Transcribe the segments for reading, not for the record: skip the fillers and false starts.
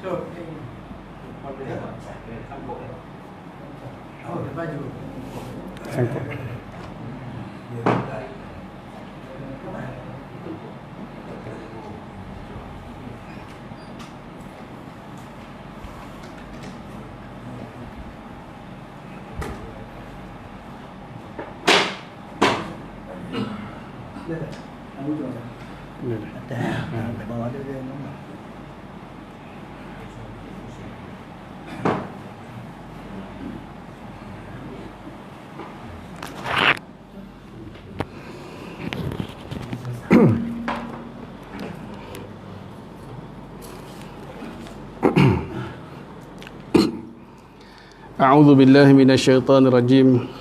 Sangkut. Bawah dia nombor. A'udzu billahi minasyaitonir rajim.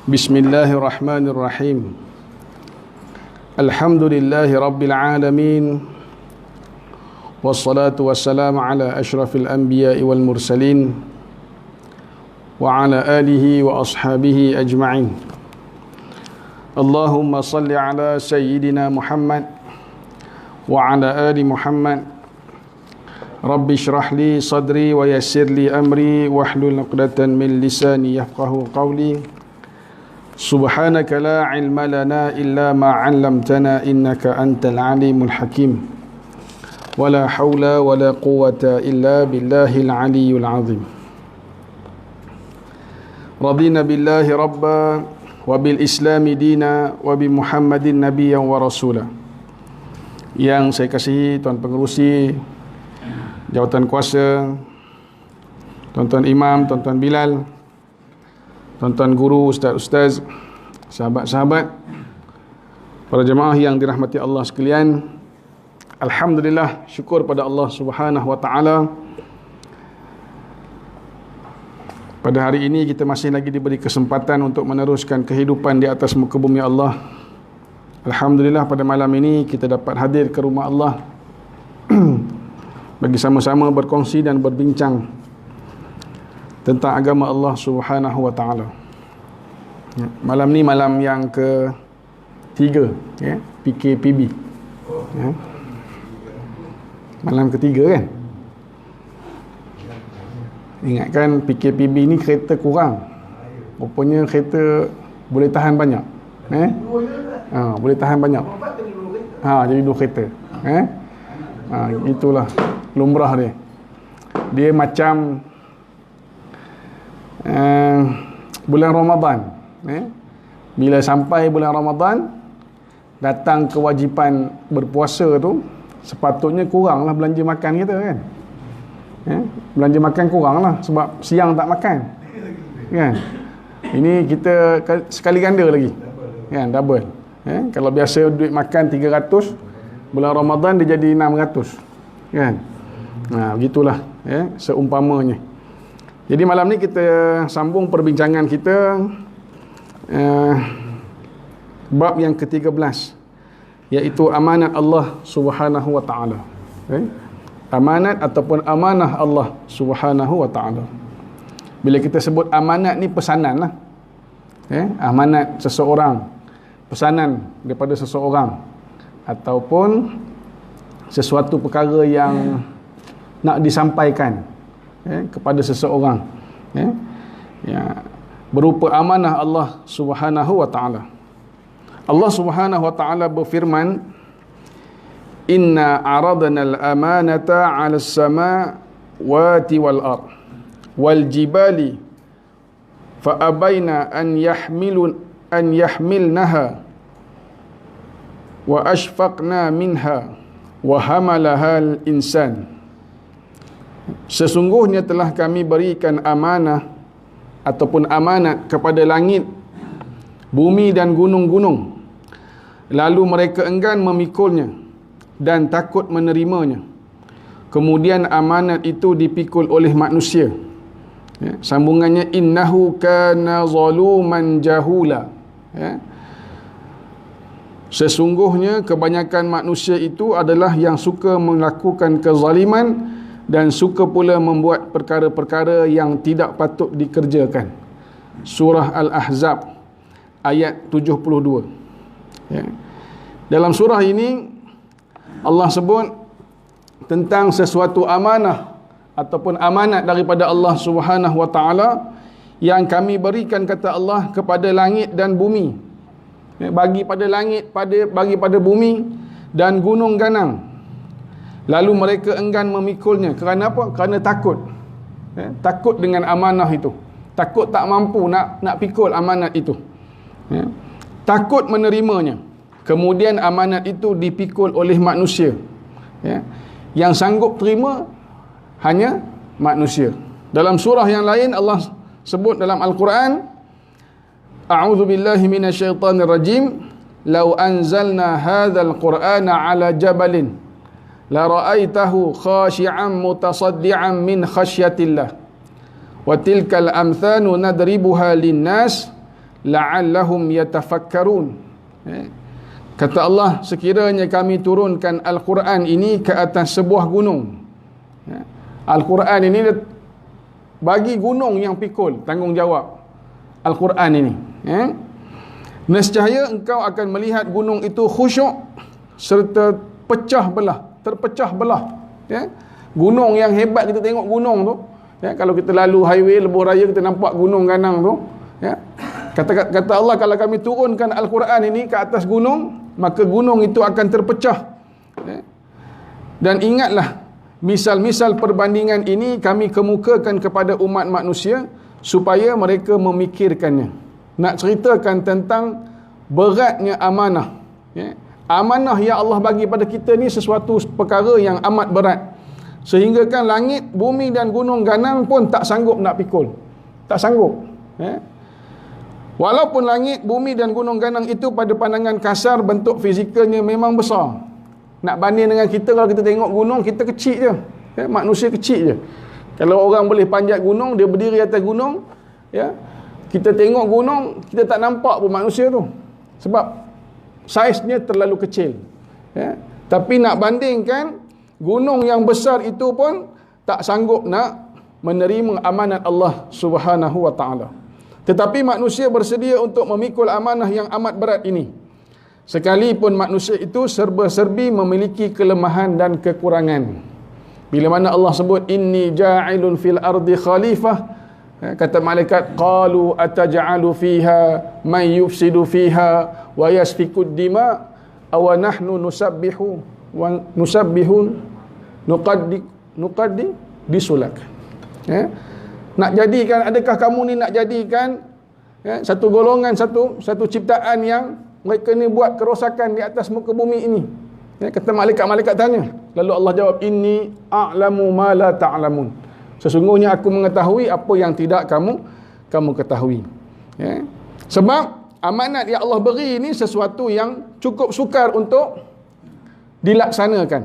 Bismillahirrahmanirrahim. Alhamdulillahi rabbil alamin. Wassalatu wassalamu ala asyrafil anbiya'i wal mursalin wa ala alihi wa ashabihi ajma'in. Allahumma salli ala sayyidina Muhammad wa ala ali Muhammad. Rabbi shrah li sadri wa yassir li amri wahlul 'uqdatan min lisani yafqahu qawli. Subhanaka la ilma lana illa ma 'allamtana innaka antal alimul hakim. Wala haula wala quwwata illa billahil aliyyil azim. Radina billahi rabba wa bil islami dina wa bi Muhammadin nabiyyan wa rasula. Yang saya kasihi tuan pengerusi jawatan kuasa, tuan-tuan imam, tuan-tuan Bilal, tuan-tuan guru, ustaz-ustaz, sahabat-sahabat, para jemaah yang dirahmati Allah sekalian. Alhamdulillah, syukur pada Allah Subhanahu wa taala. Pada hari ini kita masih lagi diberi kesempatan untuk meneruskan kehidupan di atas muka bumi Allah. Alhamdulillah, pada malam ini kita dapat hadir ke rumah Allah bagi sama-sama berkongsi dan berbincang tentang agama Allah Subhanahu wa taala. Malam ni malam yang ke-3 ya, PKPB. Ya. Malam ke-3 kan? Ingatkan PKPB ni kereta kurang. Rupanya kereta boleh tahan banyak. Boleh tahan banyak. Jadi 2 kereta. Itulah lumrah dia. Dia macam bulan Ramadan. Bila sampai bulan Ramadan, datang kewajipan berpuasa tu, sepatutnya kuranglah belanja makan kita kan. Belanja makan kuranglah sebab siang tak makan. Kan? Ini kita sekali ganda lagi. Kan, double. Kalau biasa duit makan 300, bulan Ramadan dia jadi 600. Kan? Begitulah seumpamanya. Jadi malam ni kita sambung perbincangan kita bab yang ke-13, iaitu amanat Allah Subhanahu wa taala. Amanat ataupun amanah Allah Subhanahu wa taala. Bila kita sebut amanat ni pesanan lah. Amanat seseorang, pesanan daripada seseorang ataupun sesuatu perkara yang nak disampaikan kepada seseorang, berupa amanah Allah Subhanahu wa taala. Allah Subhanahu wa taala berfirman, inna aradna al-amanata 'ala as-samawati wal ard wal jibali fa abaina an yahmilnaha wa ashfaqna minha wa hamalaha al-insan. Sesungguhnya telah kami berikan amanah ataupun amanat kepada langit, bumi dan gunung-gunung, lalu mereka enggan memikulnya dan takut menerimanya. Kemudian amanat itu dipikul oleh manusia. Sambungannya, innahu kana zaluman jahula. Sesungguhnya kebanyakan manusia itu adalah yang suka melakukan kezaliman dan suka pula membuat perkara-perkara yang tidak patut dikerjakan. Surah Al-Ahzab ayat 72. Dalam surah ini Allah sebut tentang sesuatu amanah ataupun amanat daripada Allah Subhanahu wa taala yang kami berikan, kata Allah, kepada langit dan bumi. Bagi pada langit, bagi pada bumi dan gunung ganang. Lalu mereka enggan memikulnya. Kerana apa? Kerana takut. Takut dengan amanah itu. Takut tak mampu nak pikul amanat itu. Takut menerimanya. Kemudian amanat itu dipikul oleh manusia. Yang sanggup terima hanya manusia. Dalam surah yang lain Allah sebut dalam Al-Quran, A'udzu billahi minasyaitonir rajim, "Lau anzalna hadzal Qur'ana 'ala jabalin la ra'aitahu khashi'an mutasaddian min khasyatillah. Wa tilkal amthanu nadribuha lin-nas la'allahum yatafakkarun." Kata Allah, sekiranya kami turunkan Al-Quran ini ke atas sebuah gunung. Al-Quran ini bagi gunung yang pikul tanggungjawab Al-Quran ini. Nescaya engkau akan melihat gunung itu khusyuk serta terpecah belah. Gunung yang hebat, kita tengok gunung tu. Kalau kita lalu highway, lebuh raya, kita nampak gunung ganang tu. Kata Allah, kalau kami turunkan Al-Quran ini ke atas gunung, maka gunung itu akan terpecah. Dan ingatlah, misal-misal perbandingan ini kami kemukakan kepada umat manusia supaya mereka memikirkannya. Nak ceritakan tentang beratnya amanah. Amanah yang Allah bagi pada kita ni sesuatu perkara yang amat berat. Sehingga kan langit, bumi dan gunung ganang pun tak sanggup nak pikul. Tak sanggup. Walaupun langit, bumi dan gunung ganang itu pada pandangan kasar bentuk fizikalnya memang besar. Nak banding dengan kita, kalau kita tengok gunung, kita kecil je. Manusia kecil je. Kalau orang boleh panjat gunung, dia berdiri atas gunung, kita tengok gunung, kita tak nampak pun manusia tu. Sebab saiznya terlalu kecil. Tapi nak bandingkan, gunung yang besar itu pun tak sanggup nak menerima amanat Allah Subhanahu wa taala. Tetapi manusia bersedia untuk memikul amanah yang amat berat ini. Sekalipun manusia itu serba-serbi memiliki kelemahan dan kekurangan. Bila mana Allah sebut, inni ja'ilun fil ardi khalifah, kata malaikat, qalu ataj'alu fiha man yufsidu fiha wa yasfikud dima aw nahnu nusabbihu wa nusabbihun nuqaddi bisulak. Nak jadikan, adakah kamu ni nak jadikan satu golongan, satu ciptaan yang mereka ni buat kerosakan di atas muka bumi ini? Kata malaikat tanya. Lalu Allah jawab, inni a'lamu ma la ta'lamun. Sesungguhnya aku mengetahui apa yang tidak kamu ketahui. Sebab amanat yang Allah beri ini sesuatu yang cukup sukar untuk dilaksanakan.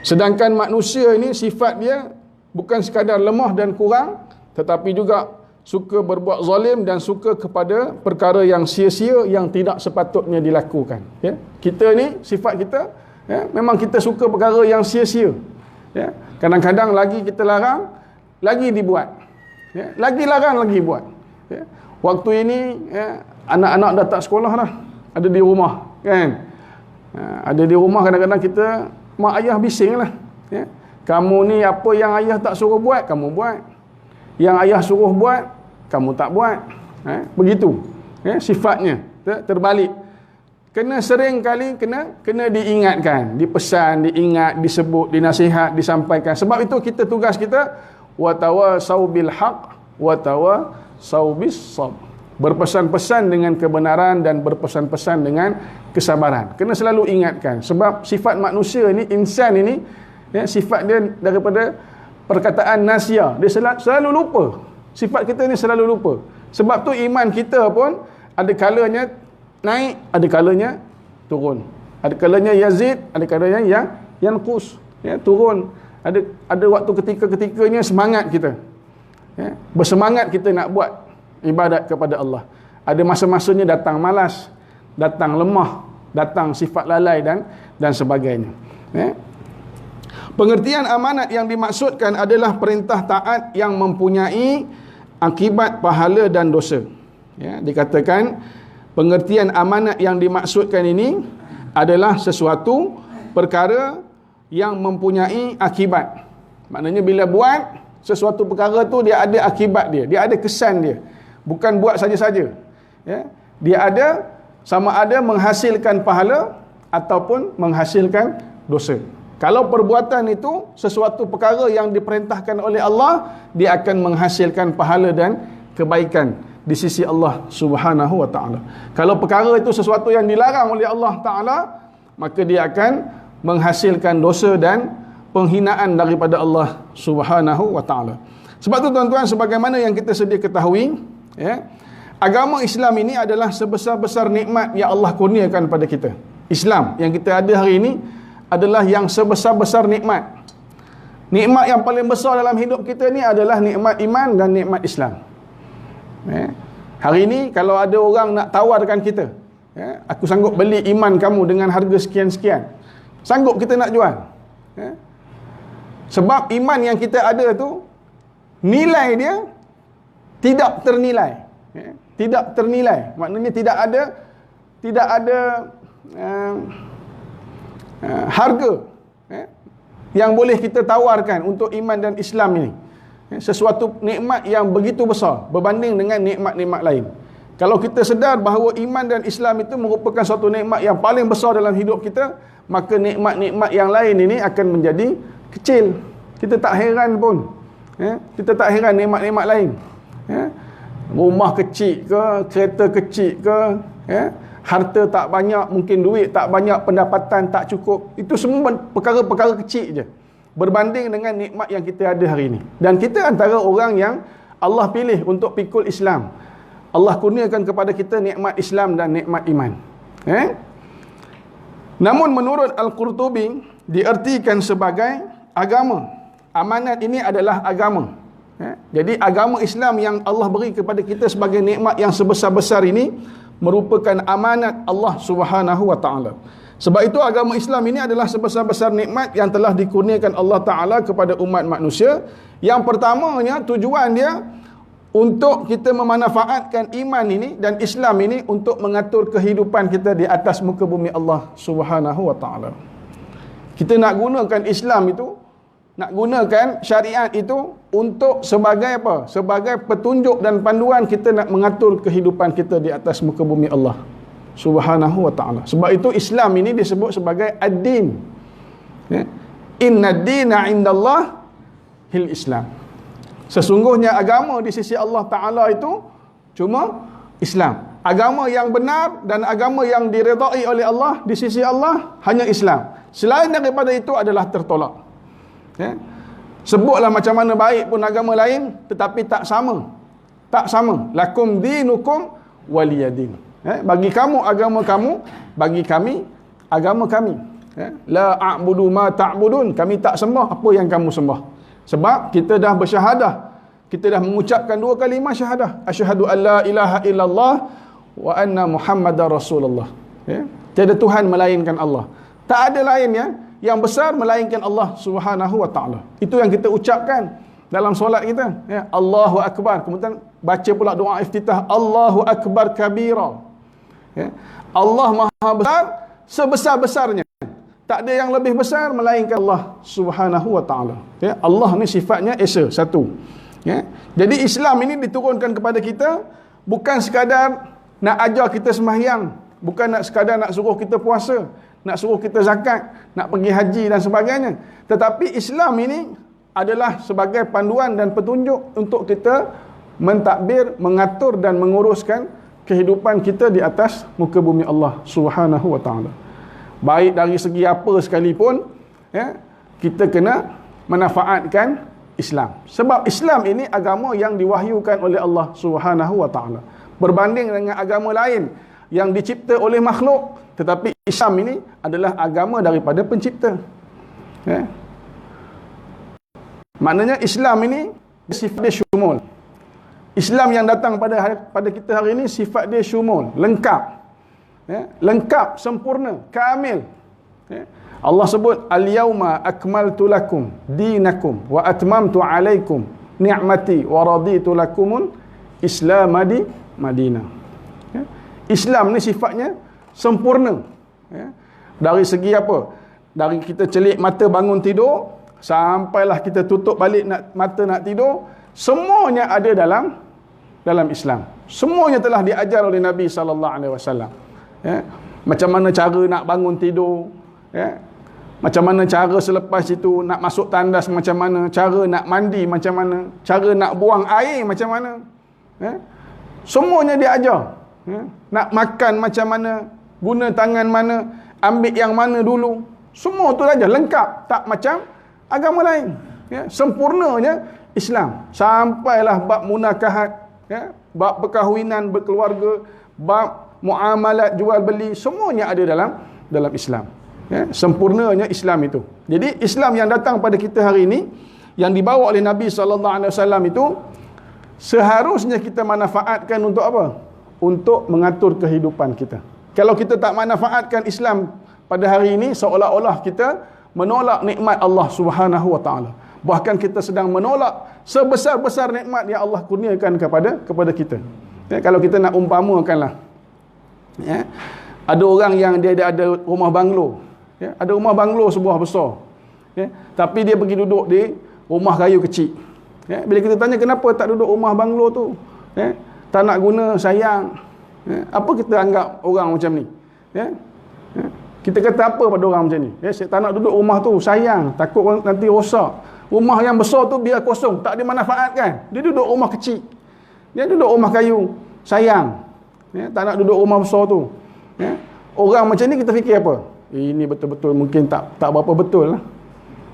Sedangkan manusia ini sifat dia bukan sekadar lemah dan kurang, tetapi juga suka berbuat zalim dan suka kepada perkara yang sia-sia yang tidak sepatutnya dilakukan. Kita ni, sifat kita, memang kita suka perkara yang sia-sia. Kadang-kadang lagi kita larang, lagi dibuat. Lagi larang, lagi buat. Waktu ini, anak-anak dah tak sekolah dah. Ada di rumah. Ada di rumah, kadang-kadang kita, mak ayah bising lah. Kamu ni apa yang ayah tak suruh buat, kamu buat. Yang ayah suruh buat, kamu tak buat. Begitu. Sifatnya terbalik. Kena sering kali kena diingatkan, dipesan, diingat, disebut, dinasihat, disampaikan. Sebab itu kita, tugas kita, wa tawasau bil haq wa tawasau bis sabr. Berpesan-pesan dengan kebenaran dan berpesan-pesan dengan kesabaran. Kena selalu ingatkan. Sebab sifat manusia ni, insan ini, sifat dia daripada perkataan nasia. Dia selalu lupa. Sifat kita ni selalu lupa. Sebab tu iman kita pun ada kalanya naik, ada kalanya turun. Ada kalanya yazid, ada kalanya yang yanqus. Turun. Ada waktu ketika-ketikanya semangat kita. Bersemangat kita nak buat ibadat kepada Allah. Ada masa-masanya datang malas, datang lemah, datang sifat lalai dan sebagainya. Pengertian amanat yang dimaksudkan adalah perintah taat yang mempunyai akibat pahala dan dosa. Dikatakan pengertian amanat yang dimaksudkan ini adalah sesuatu perkara yang mempunyai akibat. Maknanya bila buat sesuatu perkara tu dia ada akibat dia, dia ada kesan dia. Bukan buat saja-saja. Ya. Dia ada sama ada menghasilkan pahala ataupun menghasilkan dosa. Kalau perbuatan itu sesuatu perkara yang diperintahkan oleh Allah, dia akan menghasilkan pahala dan kebaikan di sisi Allah Subhanahu wa taala. Kalau perkara itu sesuatu yang dilarang oleh Allah taala, maka dia akan menghasilkan dosa dan penghinaan daripada Allah Subhanahu wa taala. Sebab tu tuan-tuan, sebagaimana yang kita sedia ketahui, ya, agama Islam ini adalah sebesar-besar nikmat yang Allah kurniakan pada kita. Islam yang kita ada hari ini adalah yang sebesar-besar nikmat. Nikmat yang paling besar dalam hidup kita ni adalah nikmat iman dan nikmat Islam. Hari ini kalau ada orang nak tawarkan kita, aku sanggup beli iman kamu dengan harga sekian-sekian, sanggup kita nak jual. Sebab iman yang kita ada tu, nilai dia tidak ternilai. Tidak ternilai. Maknanya tidak ada harga yang boleh kita tawarkan untuk iman dan Islam ini. Sesuatu nikmat yang begitu besar berbanding dengan nikmat-nikmat lain. Kalau kita sedar bahawa iman dan Islam itu merupakan suatu nikmat yang paling besar dalam hidup kita, maka nikmat-nikmat yang lain ini akan menjadi kecil. Kita tak heran pun. Kita tak heran nikmat-nikmat lain. Rumah kecil ke, kereta kecil ke, harta tak banyak, mungkin duit tak banyak, pendapatan tak cukup. Itu semua perkara-perkara kecil je berbanding dengan nikmat yang kita ada hari ini. Dan kita antara orang yang Allah pilih untuk pikul Islam. Allah kurniakan kepada kita nikmat Islam dan nikmat iman. Namun menurut Al-Qurtubi diartikan sebagai agama. Amanat ini adalah agama. Jadi agama Islam yang Allah beri kepada kita sebagai nikmat yang sebesar-besar ini merupakan amanat Allah Subhanahu wa taala. Sebab itu agama Islam ini adalah sebesar-besar nikmat yang telah dikurniakan Allah Taala kepada umat manusia. Yang pertamanya, tujuan dia untuk kita memanfaatkan iman ini dan Islam ini untuk mengatur kehidupan kita di atas muka bumi Allah Subhanahu wa taala. Kita nak gunakan Islam itu, nak gunakan syariat itu untuk sebagai apa? Sebagai petunjuk dan panduan kita nak mengatur kehidupan kita di atas muka bumi Allah Subhanahu wa ta'ala. Sebab itu Islam ini disebut sebagai ad-din. Inna ad-dina indallah hil Islam. Sesungguhnya agama di sisi Allah Ta'ala itu cuma Islam. Agama yang benar dan agama yang diredai oleh Allah di sisi Allah hanya Islam. Selain daripada itu adalah tertolak. Sebutlah macam mana baik pun agama lain, tetapi tak sama. Tak sama. Lakum dinukum waliyadin. Bagi kamu agama kamu, bagi kami agama kami. La a'budu ma ta'budun. Kami tak sembah apa yang kamu sembah. Sebab kita dah bersyahadah. Kita dah mengucapkan 2 kalimah syahadah. Asyhadu an la ilaha illallah wa anna Muhammadar Rasulullah. Tiada Tuhan melainkan Allah. Tak ada lain yang besar melainkan Allah Subhanahu wa taala. Itu yang kita ucapkan dalam solat kita. Allahu akbar. Kemudian baca pula doa iftitah, Allahu akbar kabira. Allah Maha besar sebesar-besarnya. Tak ada yang lebih besar melainkan Allah Subhanahu wa taala. Allah ni sifatnya esa, satu. Jadi Islam ini diturunkan kepada kita bukan sekadar nak ajar kita sembahyang, bukan nak sekadar nak suruh kita puasa, nak suruh kita zakat, nak pergi haji dan sebagainya. Tetapi Islam ini adalah sebagai panduan dan petunjuk untuk kita mentadbir, mengatur dan menguruskan kehidupan kita di atas muka bumi Allah Subhanahu wa taala. Baik dari segi apa sekalipun, kita kena manfaatkan Islam. Sebab Islam ini agama yang diwahyukan oleh Allah Subhanahu wa taala. Berbanding dengan agama lain yang dicipta oleh makhluk, tetapi Islam ini adalah agama daripada pencipta. Maknanya Islam ini sifat dia syumul. Islam yang datang pada kita hari ini sifat dia syumul, lengkap. Lengkap, sempurna, kamil. Allah sebut al-yauma akmaltu lakum dinakum wa atmamtu alaikum ni'mati wa raditu lakumul Islam di Madinah. Islam ni sifatnya sempurna. Dari segi apa? dari kita celik mata bangun tidur sampailah kita tutup balik mata nak tidur, semuanya ada dalam Islam. Semuanya telah diajar oleh Nabi sallallahu alaihi wasallam. Ya, macam mana cara nak bangun tidur, ya. Macam mana cara selepas itu nak masuk tandas, macam mana cara nak mandi, macam mana cara nak buang air, macam mana, ya. Semuanya diajar, ya. Nak makan macam mana, guna tangan mana, ambil yang mana dulu, semua tu aja lengkap, tak macam agama lain, ya. Sempurnanya Islam. Sampailah bab munakahat, ya, bab perkahwinan, berkeluarga, bab muamalat jual beli, semuanya ada dalam Islam. Ya, sempurnanya Islam itu. Jadi Islam yang datang pada kita hari ini, yang dibawa oleh Nabi SAW itu, seharusnya kita manfaatkan untuk apa? Untuk mengatur kehidupan kita. Kalau kita tak manfaatkan Islam pada hari ini, seolah-olah kita menolak nikmat Allah Subhanahu Wa Taala. Bahkan kita sedang menolak sebesar-besar nikmat yang Allah kurniakan kepada kita. Ya, kalau kita nak umpamakanlah, ya, ada orang yang dia ada rumah banglo, ya, ada rumah banglo sebuah besar, ya, tapi dia pergi duduk di rumah kayu kecil. Ya, bila kita tanya kenapa tak duduk rumah banglo tu, ya, tak nak guna, sayang, ya, apa kita anggap orang macam ni, ya? Ya, kita kata apa pada orang macam ni? Ya, saya tak nak duduk rumah tu, sayang, takut nanti rosak. Rumah yang besar tu biar kosong, tak dimanfaatkan. Dia duduk rumah kecil, dia duduk rumah kayu, sayang, ya, tak nak duduk rumah besar tu. Ya, orang macam ni kita fikir apa? Ini betul-betul mungkin tak berapa betul lah.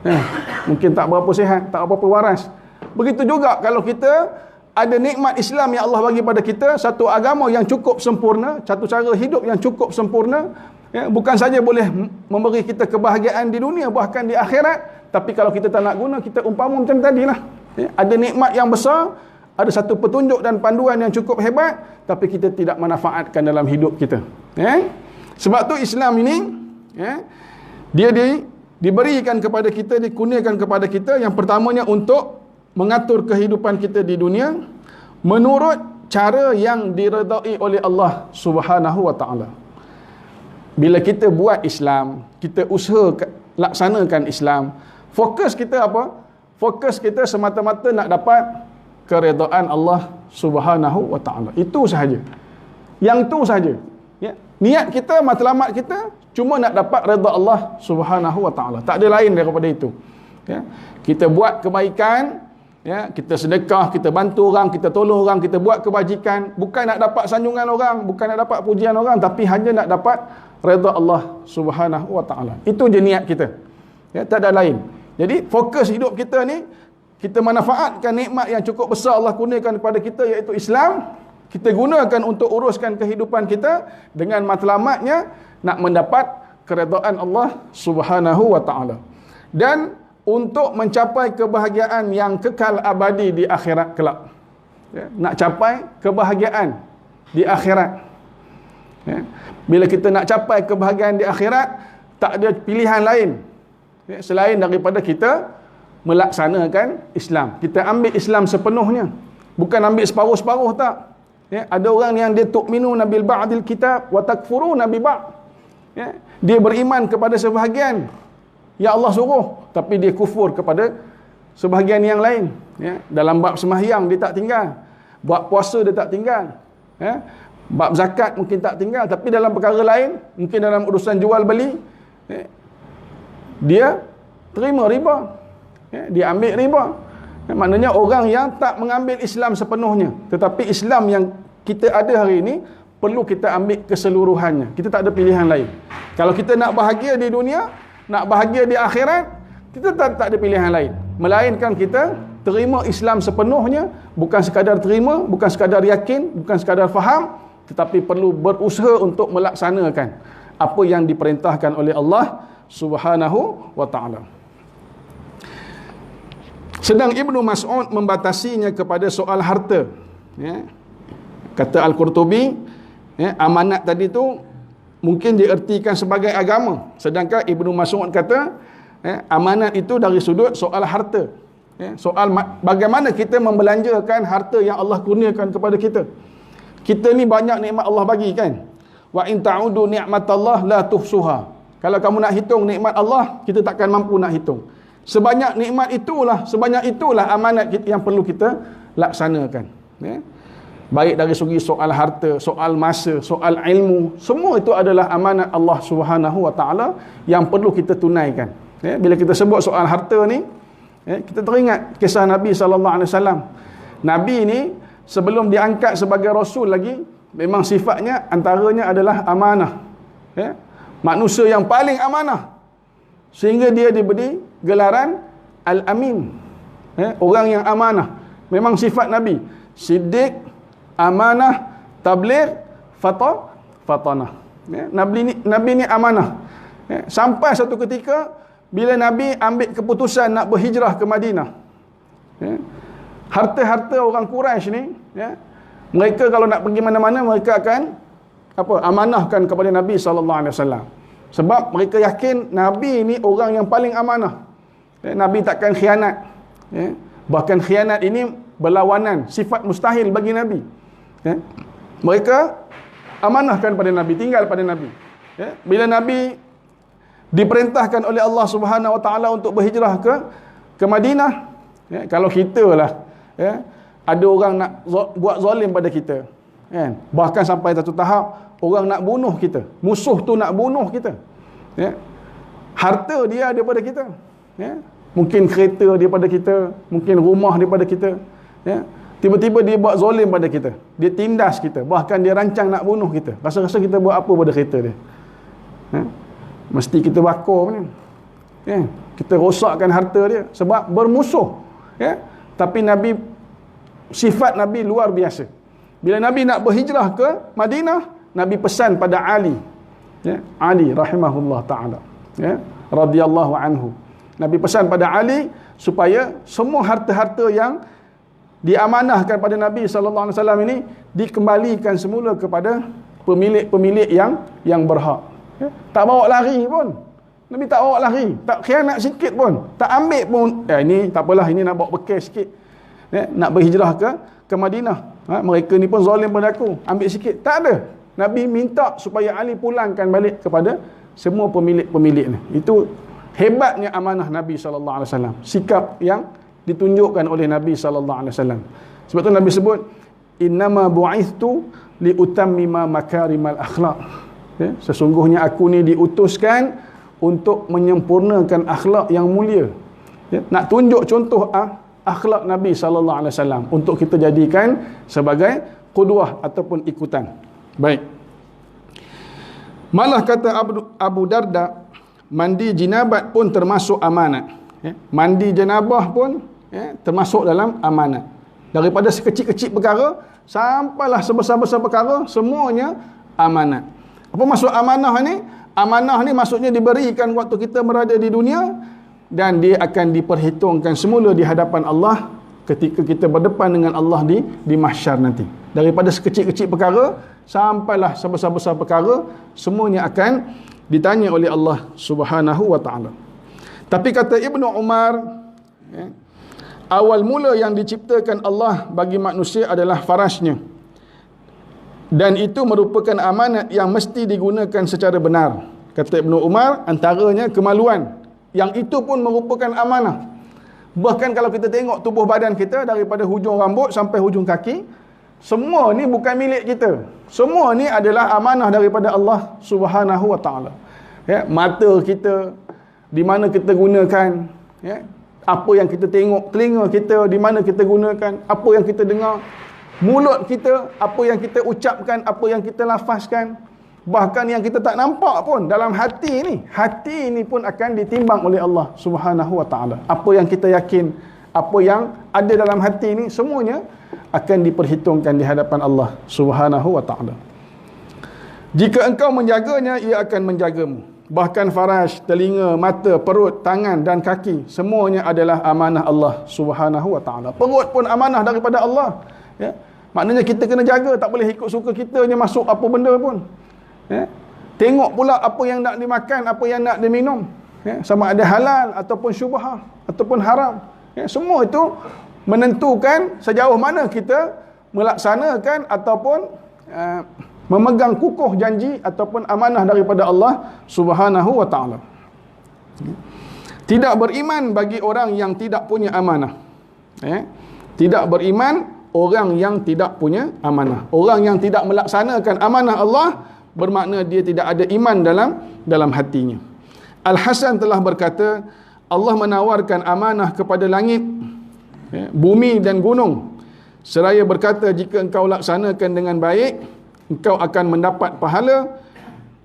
Ya, mungkin tak berapa sihat, tak berapa waras. Begitu juga kalau kita ada nikmat Islam yang Allah bagi pada kita, satu agama yang cukup sempurna, satu cara hidup yang cukup sempurna, ya, bukan saja boleh memberi kita kebahagiaan di dunia, bahkan di akhirat. Tapi kalau kita tak nak guna, kita umpama macam tadilah, ya, ada nikmat yang besar, ada satu petunjuk dan panduan yang cukup hebat, tapi kita tidak manfaatkan dalam hidup kita. Ya? Sebab tu Islam ini, ya, dia diberikan kepada kita, dikurniakan kepada kita, yang pertamanya untuk mengatur kehidupan kita di dunia menurut cara yang diredai oleh Allah Subhanahu Wa Taala. Bila kita buat Islam, kita usaha laksanakan Islam, fokus kita apa? Fokus kita semata-mata nak dapat keredaan Allah Subhanahu Wa Taala. Itu sahaja. Yang tu sahaja. Ya. Niat kita, matlamat kita cuma nak dapat redha Allah Subhanahu Wa Taala. Tak ada lain daripada itu. Ya. Kita buat kebaikan, ya, kita sedekah, kita bantu orang, kita tolong orang, kita buat kebajikan, bukan nak dapat sanjungan orang, bukan nak dapat pujian orang, tapi hanya nak dapat redha Allah Subhanahu Wa Taala. Itu je niat kita. Ya, tak ada lain. Jadi fokus hidup kita ni, kita manfaatkan nikmat yang cukup besar Allah kurniakan kepada kita, iaitu Islam. Kita gunakan untuk uruskan kehidupan kita dengan matlamatnya nak mendapat keredaan Allah Subhanahu Wa Taala. Dan untuk mencapai kebahagiaan yang kekal abadi di akhirat kelak. Ya, nak capai kebahagiaan di akhirat. Ya, bila kita nak capai kebahagiaan di akhirat, tak ada pilihan lain, ya, selain daripada kita melaksanakan Islam. Kita ambil Islam sepenuhnya, bukan ambil separuh-separuh, tak. Ya, ada orang yang dia tu'minuna bil ba'dil kitab wa takfuruna bi ba'd. Ya, dia beriman kepada sebahagian yang Allah suruh, tapi dia kufur kepada sebahagian yang lain. Ya, dalam bab sembahyang dia tak tinggal, bab puasa dia tak tinggal, ya, bab zakat mungkin tak tinggal, tapi dalam perkara lain, mungkin dalam urusan jual beli, ya, dia terima riba, ya, dia ambil riba. Ya, maknanya orang yang tak mengambil Islam sepenuhnya. Tetapi Islam yang kita ada hari ini perlu kita ambil keseluruhannya. Kita tak ada pilihan lain. Kalau kita nak bahagia di dunia, nak bahagia di akhirat, kita tak ada pilihan lain, melainkan kita terima Islam sepenuhnya. Bukan sekadar terima, bukan sekadar yakin, bukan sekadar faham, tetapi perlu berusaha untuk melaksanakan apa yang diperintahkan oleh Allah Subhanahu Wa Taala. Sedang Ibnu Mas'ud membatasinya kepada soal harta. Ya. Kata Al-Qurtubi, ya, amanat tadi tu mungkin diertikan sebagai agama. Sedangkan Ibnu Mas'ud kata, ya, amanat itu dari sudut soal harta. Ya, soal bagaimana kita membelanjakan harta yang Allah kurniakan kepada kita. Kita ni banyak nikmat Allah bagi, kan. Wa in ta'udu ni'matallah la tuhsuha. Kalau kamu nak hitung nikmat Allah, kita takkan mampu nak hitung. Sebanyak itulah amanat yang perlu kita laksanakan. Ya? Baik dari segi soal harta, soal masa, soal ilmu, semua itu adalah amanat Allah Subhanahu Wa Taala yang perlu kita tunaikan. Ya? Bila kita sebut soal harta ni, ya, kita teringat kisah Nabi SAW. Nabi ni sebelum diangkat sebagai Rasul lagi, memang sifatnya antaranya adalah amanah. Ya? Manusia yang paling amanah. Sehingga dia diberi gelaran Al-Amin. Ya? Orang yang amanah. Memang sifat Nabi. Siddiq, amanah, tabligh, fatanah. Ya? Nabi ni amanah. Ya? Sampai satu ketika, bila Nabi ambil keputusan nak berhijrah ke Madinah. Ya? Harta-harta orang Quraisy ni, ya, mereka kalau nak pergi mana-mana, mereka akan amanahkan kepada Nabi SAW. Sebab mereka yakin Nabi ni orang yang paling amanah. Ya, Nabi takkan khianat. Ya, bahkan khianat ini berlawanan, sifat mustahil bagi Nabi. Ya, mereka amanahkan pada Nabi, tinggal pada Nabi. Ya, bila Nabi diperintahkan oleh Allah Subhanahu Wa Taala untuk berhijrah ke Madinah, ya, kalau kita lah, ya, ada orang nak buat zalim pada kita, kan? Bahkan sampai satu tahap orang nak bunuh kita, musuh tu nak bunuh kita, ya. Harta dia daripada kita, ya. Mungkin kereta daripada kita, mungkin rumah daripada kita, ya. Tiba-tiba dia buat zalim pada kita, dia tindas kita, bahkan dia rancang nak bunuh kita. Rasa-rasa kita buat apa pada kereta dia, ya? Mesti kita bakar punya, ya. Kita rosakkan harta dia sebab bermusuh, ya. Tapi sifat Nabi luar biasa. Bila Nabi nak berhijrah ke Madinah, Nabi pesan pada Ali, ya, Ali rahimahullah ta'ala, ya, radhiyallahu anhu. Nabi pesan pada Ali supaya semua harta-harta yang diamanahkan pada Nabi SAW ini dikembalikan semula kepada pemilik-pemilik yang berhak. Ya, tak bawa lari pun. Nabi tak bawa lari, tak khianat sikit pun, tak ambil pun. Ini tak apalah, ini nak bawa bekal sikit. Ya, nak berhijrah ke Madinah. Mereka ni pun zalim pada aku, ambil sikit. Tak ada. Nabi minta supaya Ali pulangkan balik kepada semua pemilik-pemilik ni. Itu hebatnya amanah Nabi SAW. Sikap yang ditunjukkan oleh Nabi SAW. Sebab tu Nabi sebut, innama bu'ithtu liutammima makarimal akhlaq. Ya, sesungguhnya aku ni diutuskan untuk menyempurnakan akhlak yang mulia. Ya, nak tunjuk contoh akhlak Nabi SAW untuk kita jadikan sebagai qudwah ataupun ikutan. Baik. Malah kata Abu Darda, mandi jinabat pun termasuk amanat. Ya, mandi janabah pun, ya, termasuk dalam amanat. Daripada sekecil-kecil perkara sampailah sebesar-besar perkara, semuanya amanat. Apa maksud amanah ni? Amanah ni maksudnya diberikan waktu kita berada di dunia, dan dia akan diperhitungkan semula di hadapan Allah ketika kita berdepan dengan Allah di mahsyar nanti. Daripada sekecil-kecil perkara sampailah sebesar-besar perkara, semuanya akan ditanya oleh Allah Subhanahu Wa Taala. Tapi kata Ibnu Umar, ya, awal mula yang diciptakan Allah bagi manusia adalah farasnya, dan itu merupakan amanat yang mesti digunakan secara benar. Kata Ibnu Umar, antaranya kemaluan, yang itu pun merupakan amanah. Bahkan kalau kita tengok tubuh badan kita, daripada hujung rambut sampai hujung kaki, semua ni bukan milik kita. Semua ni adalah amanah daripada Allah Subhanahu Wa Taala. Ya, mata kita di mana kita gunakan, ya, apa yang kita tengok, telinga kita di mana kita gunakan, apa yang kita dengar, mulut kita, apa yang kita ucapkan, apa yang kita lafazkan, bahkan yang kita tak nampak pun dalam hati ni pun akan ditimbang oleh Allah Subhanahu Wa Taala. Apa yang kita yakin, apa yang ada dalam hati ni, semuanya akan diperhitungkan di hadapan Allah Subhanahu Wa Taala. Jika engkau menjaganya, ia akan menjagamu. Bahkan faraj, telinga, mata, perut, tangan dan kaki, semuanya adalah amanah Allah Subhanahu Wa Taala. Perut pun amanah daripada Allah. Ya, maknanya kita kena jaga, tak boleh ikut suka kita je masuk apa benda pun. Ya, tengok pula apa yang nak dimakan, apa yang nak diminum, ya, sama ada halal ataupun syubhah ataupun haram. Ya, semua itu menentukan sejauh mana kita melaksanakan ataupun memegang kukuh janji ataupun amanah daripada Allah Subhanahu wa taala. Tidak beriman bagi orang yang tidak punya amanah. Tidak beriman orang yang tidak punya amanah. Orang yang tidak melaksanakan amanah Allah, bermakna dia tidak ada iman dalam hatinya. Al-Hasan telah berkata, Allah menawarkan amanah kepada langit, bumi dan gunung, seraya berkata, jika engkau laksanakan dengan baik, engkau akan mendapat pahala,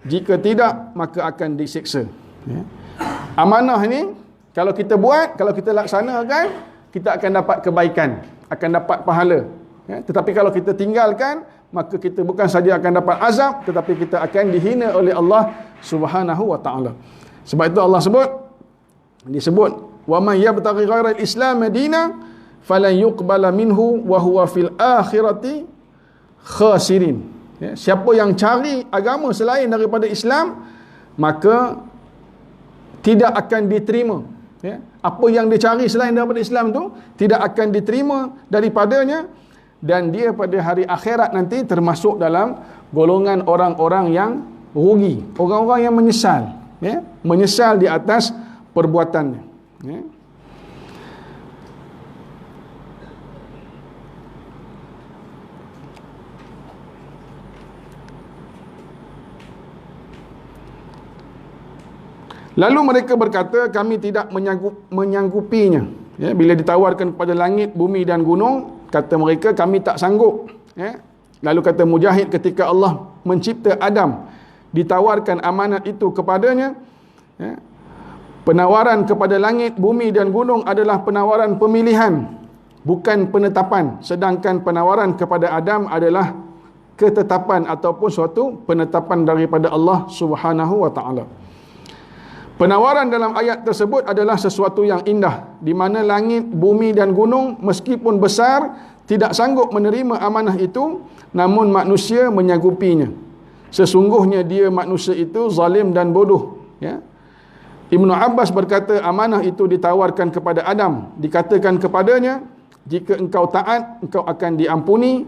jika tidak, maka akan disiksa. Amanah ni, kalau kita buat, kalau kita laksanakan, kita akan dapat kebaikan, akan dapat pahala. Tetapi kalau kita tinggalkan, maka kita bukan saja akan dapat azab, tetapi kita akan dihina oleh Allah Subhanahu wa taala. Sebab itu Allah disebut wa may yabtaghi ghairal islam dina falan yuqbala minhu wa huwa fil akhirati khasirin. Siapa yang cari agama selain daripada Islam, maka tidak akan diterima. Apa yang dia cari selain daripada Islam tu tidak akan diterima daripadanya, dan dia pada hari akhirat nanti termasuk dalam golongan orang-orang yang rugi, orang-orang yang menyesal, menyesal di atas perbuatannya. Lalu mereka berkata, kami tidak menyanggupinya. Bila ditawarkan kepada langit, bumi dan gunung, kata mereka, kami tak sanggup. Lalu kata Mujahid, ketika Allah mencipta Adam, ditawarkan amanat itu kepadanya, penawaran kepada langit, bumi dan gunung adalah penawaran pemilihan, bukan penetapan. Sedangkan penawaran kepada Adam adalah ketetapan ataupun suatu penetapan daripada Allah Subhanahu wa taala. Penawaran dalam ayat tersebut adalah sesuatu yang indah, di mana langit, bumi dan gunung meskipun besar tidak sanggup menerima amanah itu, namun manusia menyanggupinya. Sesungguhnya dia manusia itu zalim dan bodoh. Ibnu Abbas berkata, amanah itu ditawarkan kepada Adam, dikatakan kepadanya, jika engkau taat, engkau akan diampuni,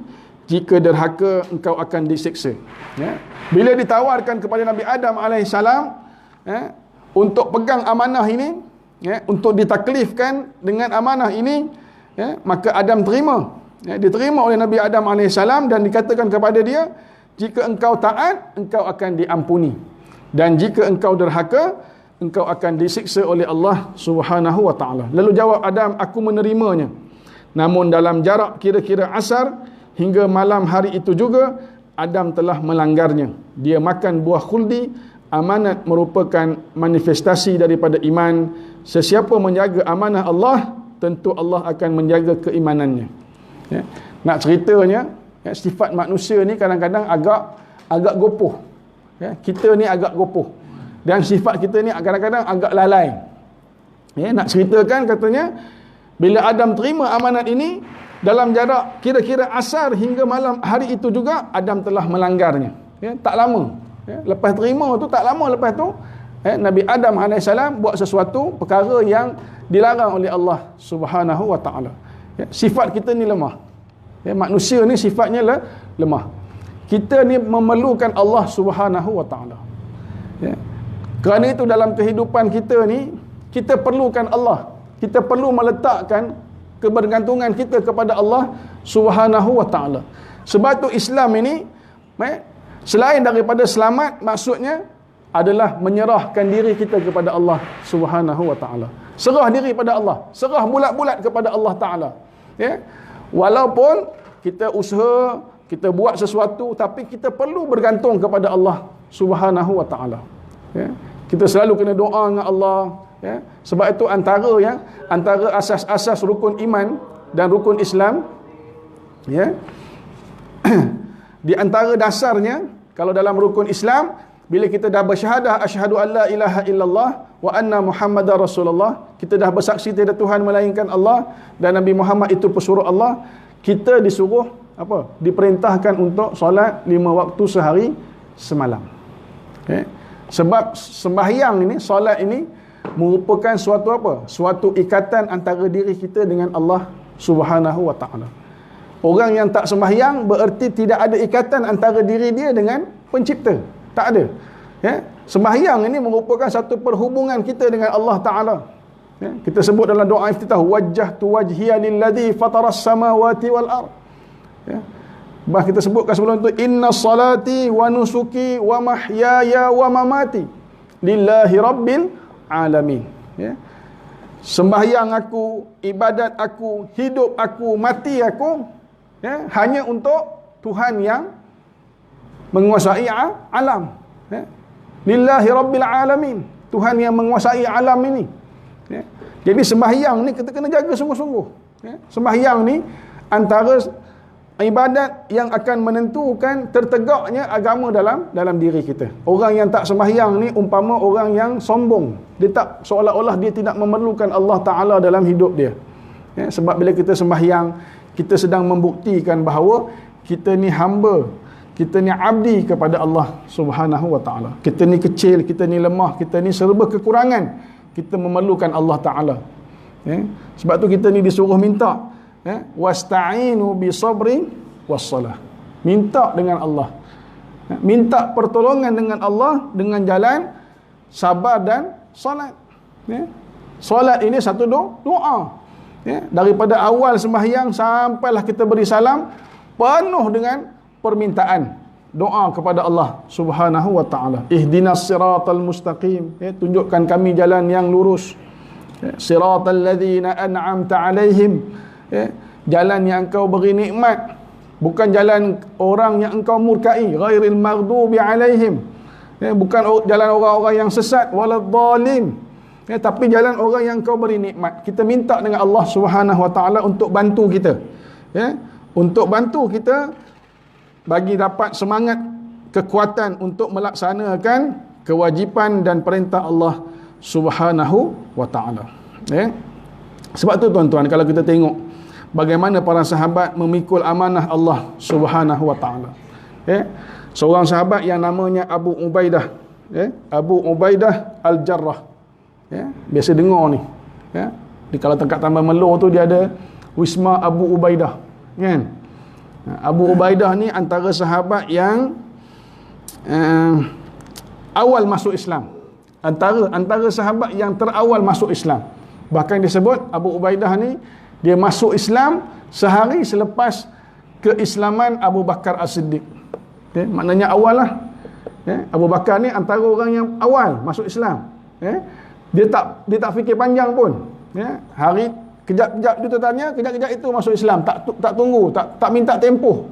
jika derhaka, engkau akan disiksa. Bila ditawarkan kepada Nabi Adam alaihissalam, untuk pegang amanah ini, untuk ditaklifkan dengan amanah ini, maka Adam terima. Diterima oleh Nabi Adam AS, dan dikatakan kepada dia, jika engkau taat, engkau akan diampuni, dan jika engkau derhaka, engkau akan disiksa oleh Allah Subhanahu wa taala. Lalu jawab Adam, aku menerimanya. Namun dalam jarak kira-kira asar hingga malam hari itu juga, Adam telah melanggarnya. Dia makan buah khuldi. Amanat merupakan manifestasi daripada iman. Sesiapa menjaga amanah Allah, tentu Allah akan menjaga keimanannya. Nak ceritanya, sifat manusia ni kadang-kadang agak gopoh. Kita ni agak gopoh, dan sifat kita ni kadang-kadang agak lalai. Nak ceritakan, katanya, bila Adam terima amanat ini, dalam jarak kira-kira asar hingga malam hari itu juga, Adam telah melanggarnya. Tak lama. Lepas terima tu, tak lama lepas tu, Nabi Adam AS buat sesuatu perkara yang dilarang oleh Allah Subhanahu wa taala. Sifat kita ni lemah. Manusia ni sifatnya lemah. Kita ni memerlukan Allah Subhanahu wa taala. Kerana itu dalam kehidupan kita ni, kita perlukan Allah. Kita perlu meletakkan kebergantungan kita kepada Allah Subhanahu wa taala. Sebab tu Islam ini, selain daripada selamat, maksudnya adalah menyerahkan diri kita kepada Allah Subhanahu wa taala. Serah diri pada Allah, serah bulat-bulat kepada Allah taala. Walaupun kita usaha, kita buat sesuatu, tapi kita perlu bergantung kepada Allah Subhanahu wa taala. Kita selalu kena doa dengan Allah. Sebab itu antara asas-asas rukun iman dan rukun Islam, di antara dasarnya, kalau dalam rukun Islam, bila kita dah bersyahadah asyhadu alla ilaha illallah wa anna muhammadar rasulullah, kita dah bersaksi tiada Tuhan melainkan Allah dan Nabi Muhammad itu pesuruh Allah, kita disuruh diperintahkan untuk solat 5 waktu sehari semalam. Sebab sembahyang ini, solat ini merupakan suatu ikatan antara diri kita dengan Allah Subhanahu wa taala. Orang yang tak sembahyang bererti tidak ada ikatan antara diri dia dengan pencipta. Tak ada. Ya? Sembahyang ini merupakan satu perhubungan kita dengan Allah Ta'ala. Ya? Kita sebut dalam doa iftitah, wajjahtu wajhiya lilladzi fataras samawati wal ard. Ya? Bah kita sebutkan sebelum itu, inna salati wa nusuki wa mahyaya wa mamati lillahi rabbil alamin. Ya? Sembahyang aku, ibadat aku, hidup aku, mati aku, ya, hanya untuk Tuhan yang menguasai alam. Ya. Lillahi rabbil alamin. Tuhan yang menguasai alam ini. Ya. Jadi sembahyang ni kita kena jaga sungguh-sungguh. Ya. Sembahyang ni antara ibadat yang akan menentukan tertegaknya agama dalam diri kita. Orang yang tak sembahyang ni umpama orang yang sombong. Dia tak, seolah-olah dia tidak memerlukan Allah Ta'ala dalam hidup dia. Ya, sebab bila kita sembahyang, kita sedang membuktikan bahawa kita ni hamba, kita ni abdi kepada Allah Subhanahu wa Ta'ala. Kita ni kecil, kita ni lemah, kita ni serba kekurangan. Kita memerlukan Allah Ta'ala. Ya, sebab tu kita ni disuruh minta, ya, wasta'inu bisabri wassalah. Minta dengan Allah. Ya, minta pertolongan dengan Allah dengan jalan sabar dan solat. Ya. Solat ini satu doa. Ya. Daripada awal sembahyang sampailah kita beri salam, penuh dengan permintaan, doa kepada Allah Subhanahu wa Ta'ala. Ihdinas siratal mustaqim. Ya. Tunjukkan kami jalan yang lurus. Ya. Siratal ladzina an'amta alaihim. Ya, jalan yang engkau beri nikmat, bukan jalan orang yang engkau murkai, ghairil maghdubi alaihim. Ya, bukan jalan orang-orang yang sesat, waladhdallin. Ya, tapi jalan orang yang engkau beri nikmat. Kita minta dengan Allah Subhanahu wa Ta'ala untuk bantu kita. Ya, untuk bantu kita bagi dapat semangat, kekuatan untuk melaksanakan kewajipan dan perintah Allah Subhanahu wa Ta'ala. Ya. Sebab tu tuan-tuan, kalau kita tengok bagaimana para sahabat memikul amanah Allah Subhanahu wa Ta'ala. Ya. Seorang sahabat yang namanya Abu Ubaidah, ya, Abu Ubaidah Al-Jarrah. Ya, biasa dengar ni. Ya. Kalau dekat Tambang Melor tu dia ada Wisma Abu Ubaidah, kan? Abu Ubaidah ni antara sahabat yang awal masuk Islam. Antara sahabat yang terawal masuk Islam. Bahkan disebut Abu Ubaidah ni dia masuk Islam sehari selepas keislaman Abu Bakar As-Siddiq. Ya, maknanya awal lah. Ya, Abu Bakar ni antara orang yang awal masuk Islam. Ya, dia tak fikir panjang pun. Ya, hari kejap-kejap dia tanya, kejap-kejap itu masuk Islam. Tak tunggu, tak minta tempoh.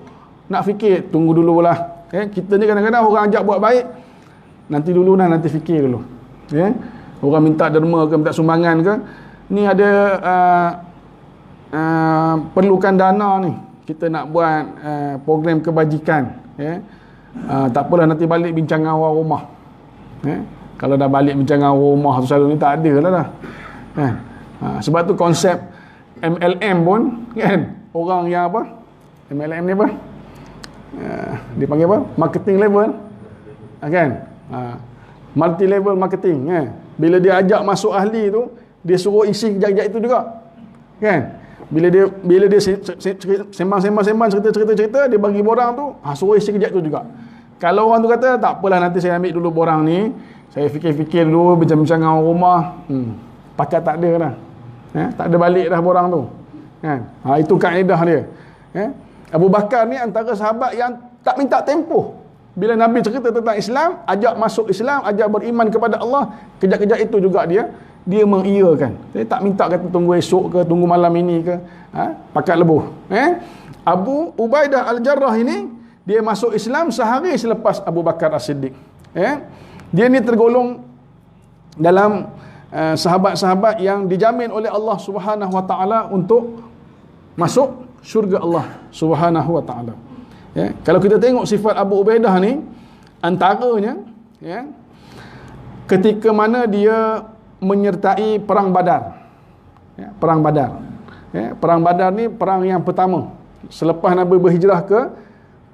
Nak fikir, tunggu dululah. Ya, kita ni kadang-kadang orang ajak buat baik, nanti dulu lah, nanti fikir dulu. Ya, orang minta derma ke, minta sumbangan ke, ni ada perlukan dana ni, kita nak buat program kebajikan, ya. Tak apalah, nanti balik bincang dengan orang rumah, ya. Kalau dah balik bincang dengan orang rumah tu selalu ni tak ada lah dah, ya. Sebab tu konsep MLM pun, kan, orang yang apa, MLM ni apa, dia panggil apa, marketing level, kan, multi level marketing, ya. Bila dia ajak masuk ahli tu, dia suruh isi kejap-kejap itu juga, kan. Bila dia sembang-sembang cerita, dia bagi borang tu, suruh isi kejap tu juga. Kalau orang tu kata tak apalah, nanti saya ambil dulu borang ni, saya fikir-fikir dulu, bincang-bincang dengan orang rumah, pakat tak ada dah, ya? Tak ada balik dah borang tu, kan. Itu kaedah dia, ya? Abu Bakar ni antara sahabat yang tak minta tempoh. Bila Nabi cerita tentang Islam, ajak masuk Islam, ajak beriman kepada Allah, kejap-kejap itu juga dia mengiyakan. Dia tak minta kata tunggu esok ke, tunggu malam ini ke, pakat lebuh. Abu Ubaidah Al-Jarrah ini, dia masuk Islam sehari selepas Abu Bakar As-Siddiq. Dia ni tergolong dalam sahabat-sahabat yang dijamin oleh Allah Subhanahu wa Ta'ala untuk masuk syurga Allah Subhanahu wa Ta'ala. Kalau kita tengok sifat Abu Ubaidah ni, antaranya, ketika mana dia menyertai perang Badar. Perang Badar. Perang Badar ni perang yang pertama selepas Nabi berhijrah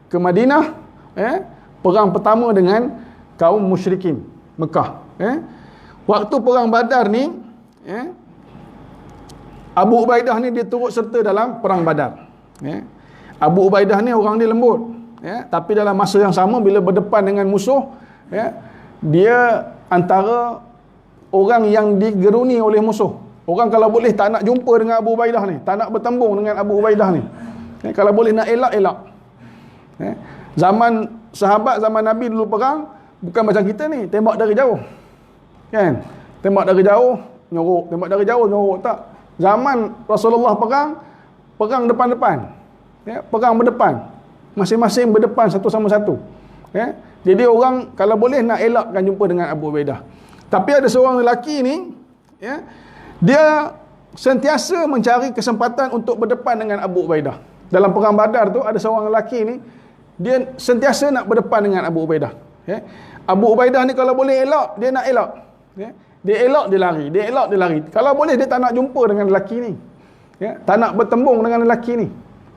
ke Madinah. Perang pertama dengan kaum musyrikin Mekah. Waktu perang Badar ni, Abu Ubaidah ni dia turut serta dalam perang Badar. Abu Ubaidah ni orang dia lembut, ya, tapi dalam masa yang sama bila berdepan dengan musuh, ya, dia antara orang yang digeruni oleh musuh. Orang kalau boleh tak nak jumpa dengan Abu Ubaidah ni, tak nak bertembung dengan Abu Ubaidah ni, ya, kalau boleh nak elak. Ya. Zaman sahabat, zaman Nabi dulu perang, bukan macam kita ni, tembak dari jauh, kan? Tembak dari jauh, nyorok, tembak dari jauh, nyorok. Tak. Zaman Rasulullah perang depan-depan, ya, perang berdepan, masing-masing berdepan satu sama satu, ya. Jadi orang kalau boleh nak elakkan jumpa dengan Abu Ubaidah. Tapi ada seorang lelaki ni, ya, dia sentiasa mencari kesempatan untuk berdepan dengan Abu Ubaidah. Dalam perang Badar tu ada seorang lelaki ni, dia sentiasa nak berdepan dengan Abu Ubaidah, ya. Abu Ubaidah ni kalau boleh elak, dia nak elak, ya. Dia elak, dia lari, dia elak, dia lari. Kalau boleh dia tak nak jumpa dengan lelaki ni, ya, tak nak bertembung dengan lelaki ni,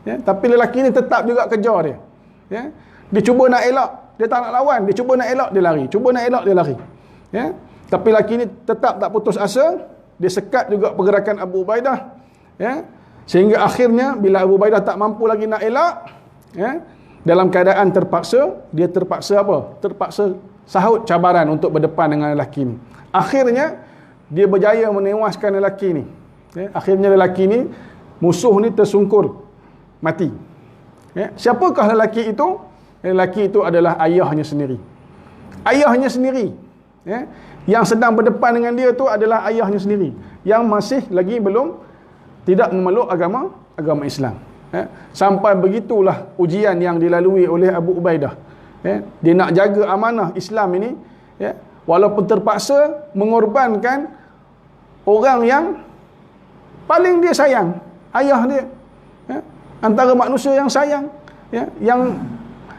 ya. Tapi lelaki ni tetap juga kejar dia, ya. Dia cuba nak elak, dia tak nak lawan, dia cuba nak elak, dia lari, cuba nak elak, dia lari, ya. Tapi lelaki ni tetap tak putus asa, dia sekat juga pergerakan Abu Ubaidah, ya. Sehingga akhirnya bila Abu Ubaidah tak mampu lagi nak elak, ya, dalam keadaan terpaksa, dia terpaksa apa? Terpaksa sahut cabaran untuk berdepan dengan lelaki ni. Akhirnya dia berjaya menewaskan lelaki ni, ya. Akhirnya lelaki ni, musuh ni tersungkur mati, ya. Siapakah lelaki itu? Lelaki itu adalah ayahnya sendiri. Ayahnya sendiri, ya. Yang sedang berdepan dengan dia tu adalah ayahnya sendiri, yang masih lagi belum tidak memeluk agama Islam, ya. Sampai begitulah ujian yang dilalui oleh Abu Ubaidah, ya. Dia nak jaga amanah Islam ini, ya, walaupun terpaksa mengorbankan orang yang paling dia sayang, ayah dia, ya. Antara manusia yang sayang, ya, yang,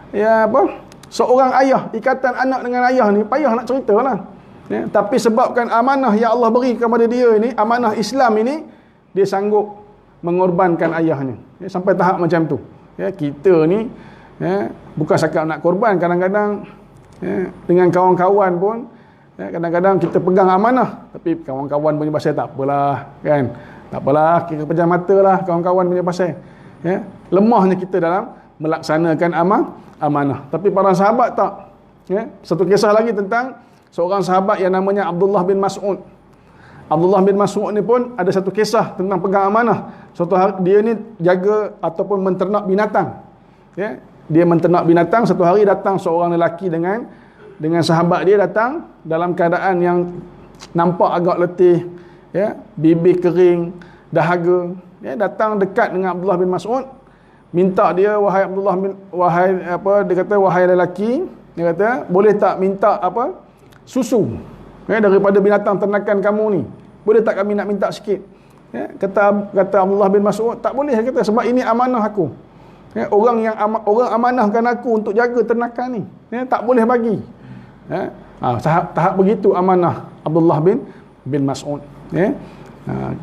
ya, apa, seorang ayah, ikatan anak dengan ayah ni payah nak ceritalah, ya. Tapi sebabkan amanah yang Allah beri kepada dia ini, amanah Islam ini, dia sanggup mengorbankan ayahnya, ya, sampai tahap macam tu, ya. Kita ni, ya, bukan sekadar nak korban, kadang-kadang, ya, dengan kawan-kawan pun, ya, kadang-kadang kita pegang amanah, tapi kawan-kawan punya pasal tak apalah, kan, tak apalah, kita pejam mata lah kawan-kawan punya pasal, ya. Lemahnya kita dalam melaksanakan amanah. Tapi para sahabat tak, ya. Satu kisah lagi tentang seorang sahabat yang namanya Abdullah bin Mas'ud. Abdullah bin Mas'ud ni pun ada satu kisah tentang pegang amanah. Suatu hari dia ni jaga ataupun menternak binatang, ya. Dia menternak binatang. Satu hari datang seorang lelaki dengan sahabat dia, datang dalam keadaan yang nampak agak letih, ya, bibir kering, dahaga, ya. Datang dekat dengan Abdullah bin Mas'ud, minta dia, dia kata, wahai lelaki, dia kata, boleh tak minta apa, susu, ya, daripada binatang ternakan kamu ni, boleh tak kami nak minta sikit, ya. Kata Abdullah bin Mas'ud, tak boleh, kata, sebab ini amanah aku, ya. Orang amanahkan aku untuk jaga ternakan ni, ya, tak boleh bagi, ya. Tahap begitu amanah Abdullah bin Mas'ud, ya.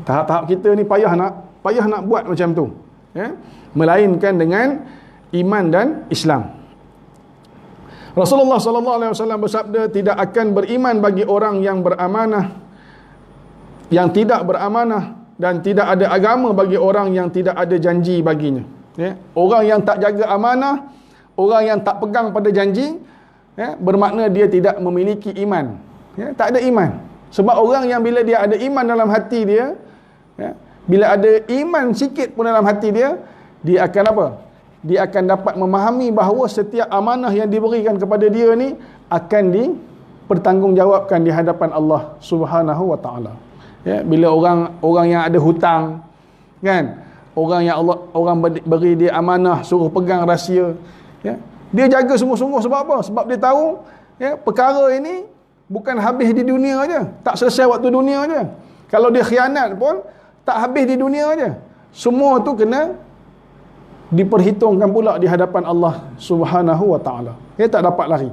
Tahap-tahap kita ni payah nak buat macam tu, ya, melainkan dengan iman dan Islam. Rasulullah SAW bersabda, tidak akan beriman bagi orang yang beramanah, yang tidak beramanah, dan tidak ada agama bagi orang yang tidak ada janji baginya, ya. Orang yang tak jaga amanah, orang yang tak pegang pada janji, ya, bermakna dia tidak memiliki iman, ya, tak ada iman. Sebab orang yang bila dia ada iman dalam hati dia, ya, bila ada iman sikit pun dalam hati dia, dia akan apa? Dia akan dapat memahami bahawa setiap amanah yang diberikan kepada dia ni akan dipertanggungjawabkan di hadapan Allah Subhanahu wa taala. Ya, bila orang yang ada hutang, kan? Orang orang beri dia amanah, suruh pegang rahsia, ya. Dia jaga sungguh-sungguh sebab apa? Sebab dia tahu, ya, perkara ini bukan habis di dunia aja, tak selesai waktu dunia aja. Kalau dia khianat pun tak habis di dunia aja. Semua tu kena diperhitungkan pula di hadapan Allah Subhanahu wa taala. Dia tak dapat lari.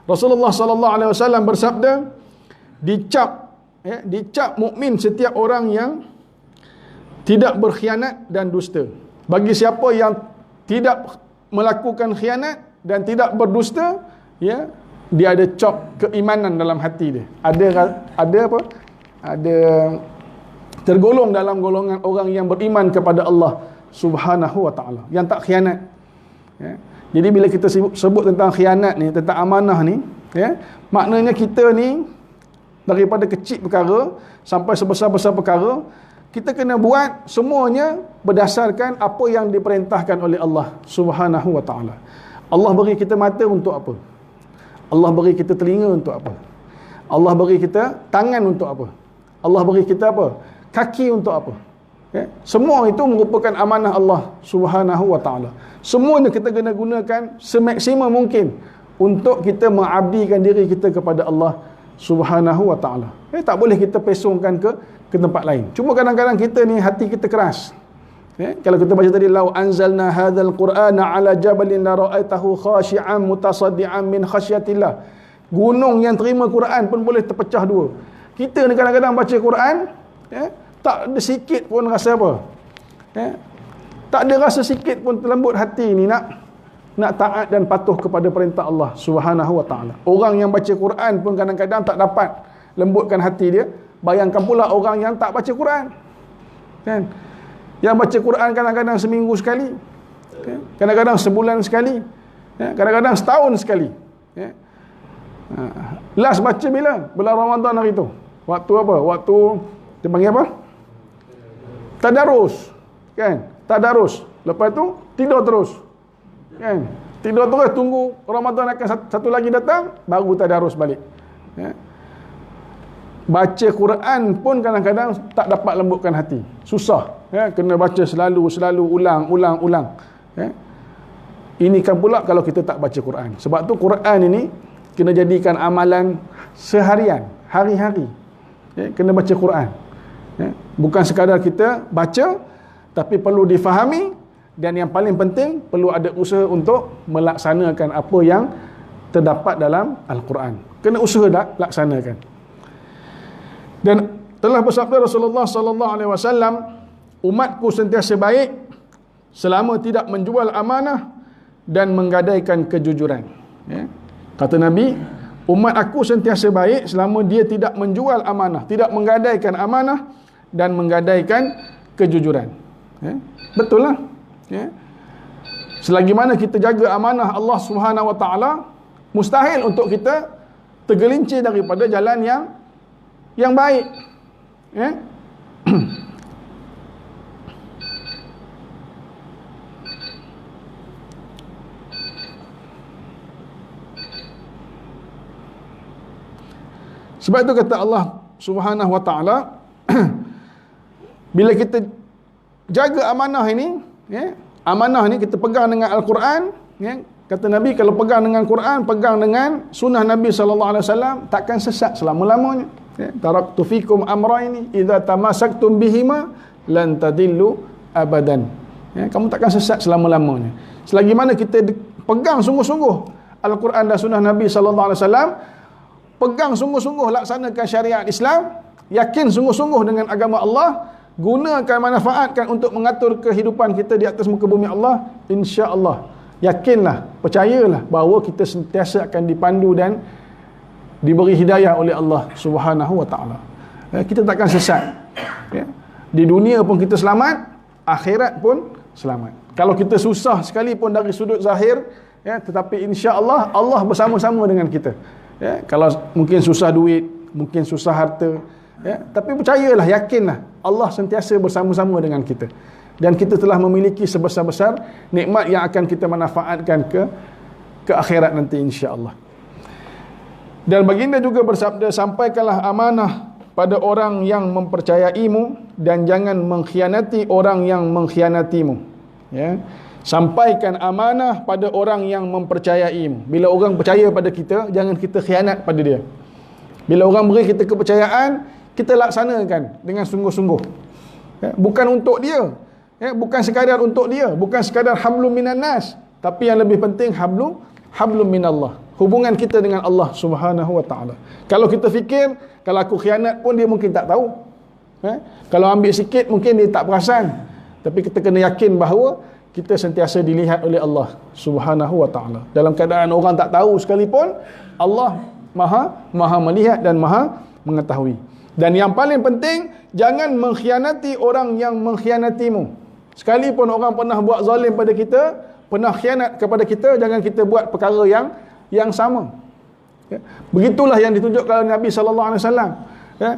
Rasulullah sallallahu alaihi wasallam bersabda, dicap mukmin setiap orang yang tidak berkhianat dan dusta. Bagi siapa yang tidak melakukan khianat dan tidak berdusta, ya, dia ada cap keimanan dalam hati dia. Ada tergolong dalam golongan orang yang beriman kepada Allah Subhanahu wa ta'ala, yang tak khianat. Ya. Jadi bila kita sebut tentang khianat ni, tentang amanah ni, ya, maknanya kita ni daripada kecil perkara sampai sebesar-besar perkara, kita kena buat semuanya berdasarkan apa yang diperintahkan oleh Allah Subhanahu wa ta'ala. Allah beri kita mata untuk apa? Allah beri kita telinga untuk apa? Allah beri kita tangan untuk apa? Allah beri kita apa? Kaki untuk apa? Ya? Semua itu merupakan amanah Allah Subhanahu wa ta'ala. Semuanya kita kena gunakan semaksimum mungkin untuk kita mengabdikan diri kita kepada Allah Subhanahu wa ta'ala. Tak boleh kita pesongkan ke tempat lain. Cuma kadang-kadang kita ni hati kita keras. Kalau kita baca tadi, lau anzalna hadzal qur'ana ala jabalin la ra'aitahu khashi'an mutasaddian min khasyatillah. Gunung yang terima Quran pun boleh terpecah dua. Kita ni kadang-kadang baca Quran, tak ada sikit pun rasa apa. Tak ada rasa sikit pun terlembut hati ni nak taat dan patuh kepada perintah Allah Subhanahu wa ta'ala. Orang yang baca Quran pun kadang-kadang tak dapat lembutkan hati dia. Bayangkan pula orang yang tak baca Quran. Kan? Yang baca Quran kadang-kadang seminggu sekali, kadang-kadang sebulan sekali, kadang-kadang setahun sekali. Last baca bila? Bulan Ramadan hari tu. Waktu apa? Waktu dia panggil apa? Tadarus. Kan? Tadarus. Lepas tu tidur terus. Kan? Tidur terus tunggu Ramadan akan satu lagi datang, baru tadarus balik. Baca Quran pun kadang-kadang tak dapat lembutkan hati. Susah. Kena baca selalu, ulang. Ini kan pula kalau kita tak baca Quran. Sebab tu Quran ini kena jadikan amalan seharian, hari-hari. Kena baca Quran. Bukan sekadar kita baca, tapi perlu difahami, dan yang paling penting perlu ada usaha untuk melaksanakan apa yang terdapat dalam Al-Quran. Kena usaha laksanakan. Dan telah bersabda Rasulullah sallallahu alaihi wasallam, umatku sentiasa baik selama tidak menjual amanah dan menggadaikan kejujuran. Kata Nabi, umat aku sentiasa baik selama dia tidak menjual amanah, tidak menggadaikan amanah dan menggadaikan kejujuran. Betul lah. Selagi mana kita jaga amanah Allah Subhanahu wa ta'ala, mustahil untuk kita tergelincir daripada jalan yang baik. Sebab itu kata Allah Subhanahu wa ta'ala, bila kita jaga amanah ini, amanah ni kita pegang dengan Al-Quran, kata Nabi, kalau pegang dengan Quran, pegang dengan sunnah Nabi SAW, takkan sesat selama-lamanya. Taraktu fikum amrayni idza tamassaktum bihima lan tadillu abadan. Kamu takkan sesat selama-lamanya. Selagi mana kita pegang sungguh-sungguh Al-Quran dan sunnah Nabi SAW, pegang sungguh-sungguh laksanakan syariat Islam, yakin sungguh-sungguh dengan agama Allah, gunakan, manfaatkan untuk mengatur kehidupan kita di atas muka bumi Allah, insya-Allah, yakinlah, percayalah bahawa kita sentiasa akan dipandu dan diberi hidayah oleh Allah Subhanahu wa ta'ala. Kita takkan sesat. Di dunia pun kita selamat, akhirat pun selamat. Kalau kita susah sekalipun dari sudut zahir, tetapi insya-Allah Allah bersama-sama dengan kita. Kalau mungkin susah duit, mungkin susah harta, tapi percayalah, yakinlah, Allah sentiasa bersama-sama dengan kita, dan kita telah memiliki sebesar-besar nikmat yang akan kita manfaatkan ke akhirat nanti, insya-Allah. Dan baginda juga bersabda, sampaikanlah amanah pada orang yang mempercayaimu dan jangan mengkhianati orang yang mengkhianatimu. Sampaikan amanah pada orang yang mempercayaimu. Bila orang percaya pada kita, jangan kita khianat pada dia. Bila orang beri kita kepercayaan, kita laksanakan dengan sungguh-sungguh. Bukan untuk dia, bukan sekadar untuk dia, bukan sekadar hablum minan nas, tapi yang lebih penting hablum minallah. Hubungan kita dengan Allah Subhanahu wa ta'ala. Kalau kita fikir, kalau aku khianat pun dia mungkin tak tahu. Kalau ambil sikit mungkin dia tak perasan. Tapi kita kena yakin bahawa kita sentiasa dilihat oleh Allah Subhanahu wa ta'ala. Dalam keadaan orang tak tahu sekalipun, Allah maha melihat dan maha mengetahui. Dan yang paling penting, jangan mengkhianati orang yang mengkhianatimu. Sekalipun orang pernah buat zalim pada kita, pernah khianat kepada kita, jangan kita buat perkara yang sama. Ya. Begitulah yang ditunjukkan oleh Nabi sallallahu alaihi wasallam. Ya.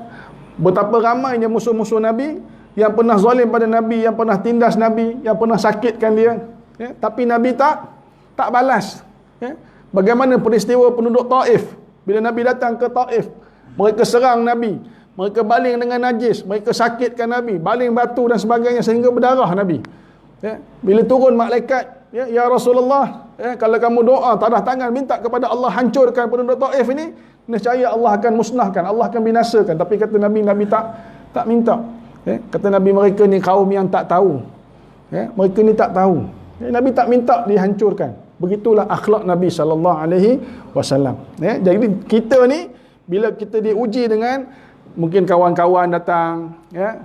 Betapa ramainya musuh-musuh Nabi yang pernah zalim pada Nabi, yang pernah tindas Nabi, yang pernah sakitkan dia. Ya. Tapi Nabi tak balas. Ya. Bagaimana peristiwa penduduk Taif bila Nabi datang ke Taif, mereka serang Nabi, mereka baling dengan najis, mereka sakitkan Nabi, baling batu dan sebagainya sehingga berdarah Nabi. Ya. Bila turun malaikat, ya Rasulullah, kalau kamu doa tadah tangan minta kepada Allah hancurkan penduduk Taif ini, nescaya Allah akan musnahkan, Allah akan binasakan. Tapi kata Nabi tak minta. Ya. Kata Nabi, mereka ni kaum yang tak tahu. Ya. Mereka ni tak tahu. Ya. Nabi tak minta dihancurkan. Begitulah akhlak Nabi sallallahu alaihi wasallam. Ya, jadi kita ni bila kita diuji dengan mungkin kawan-kawan datang, ya,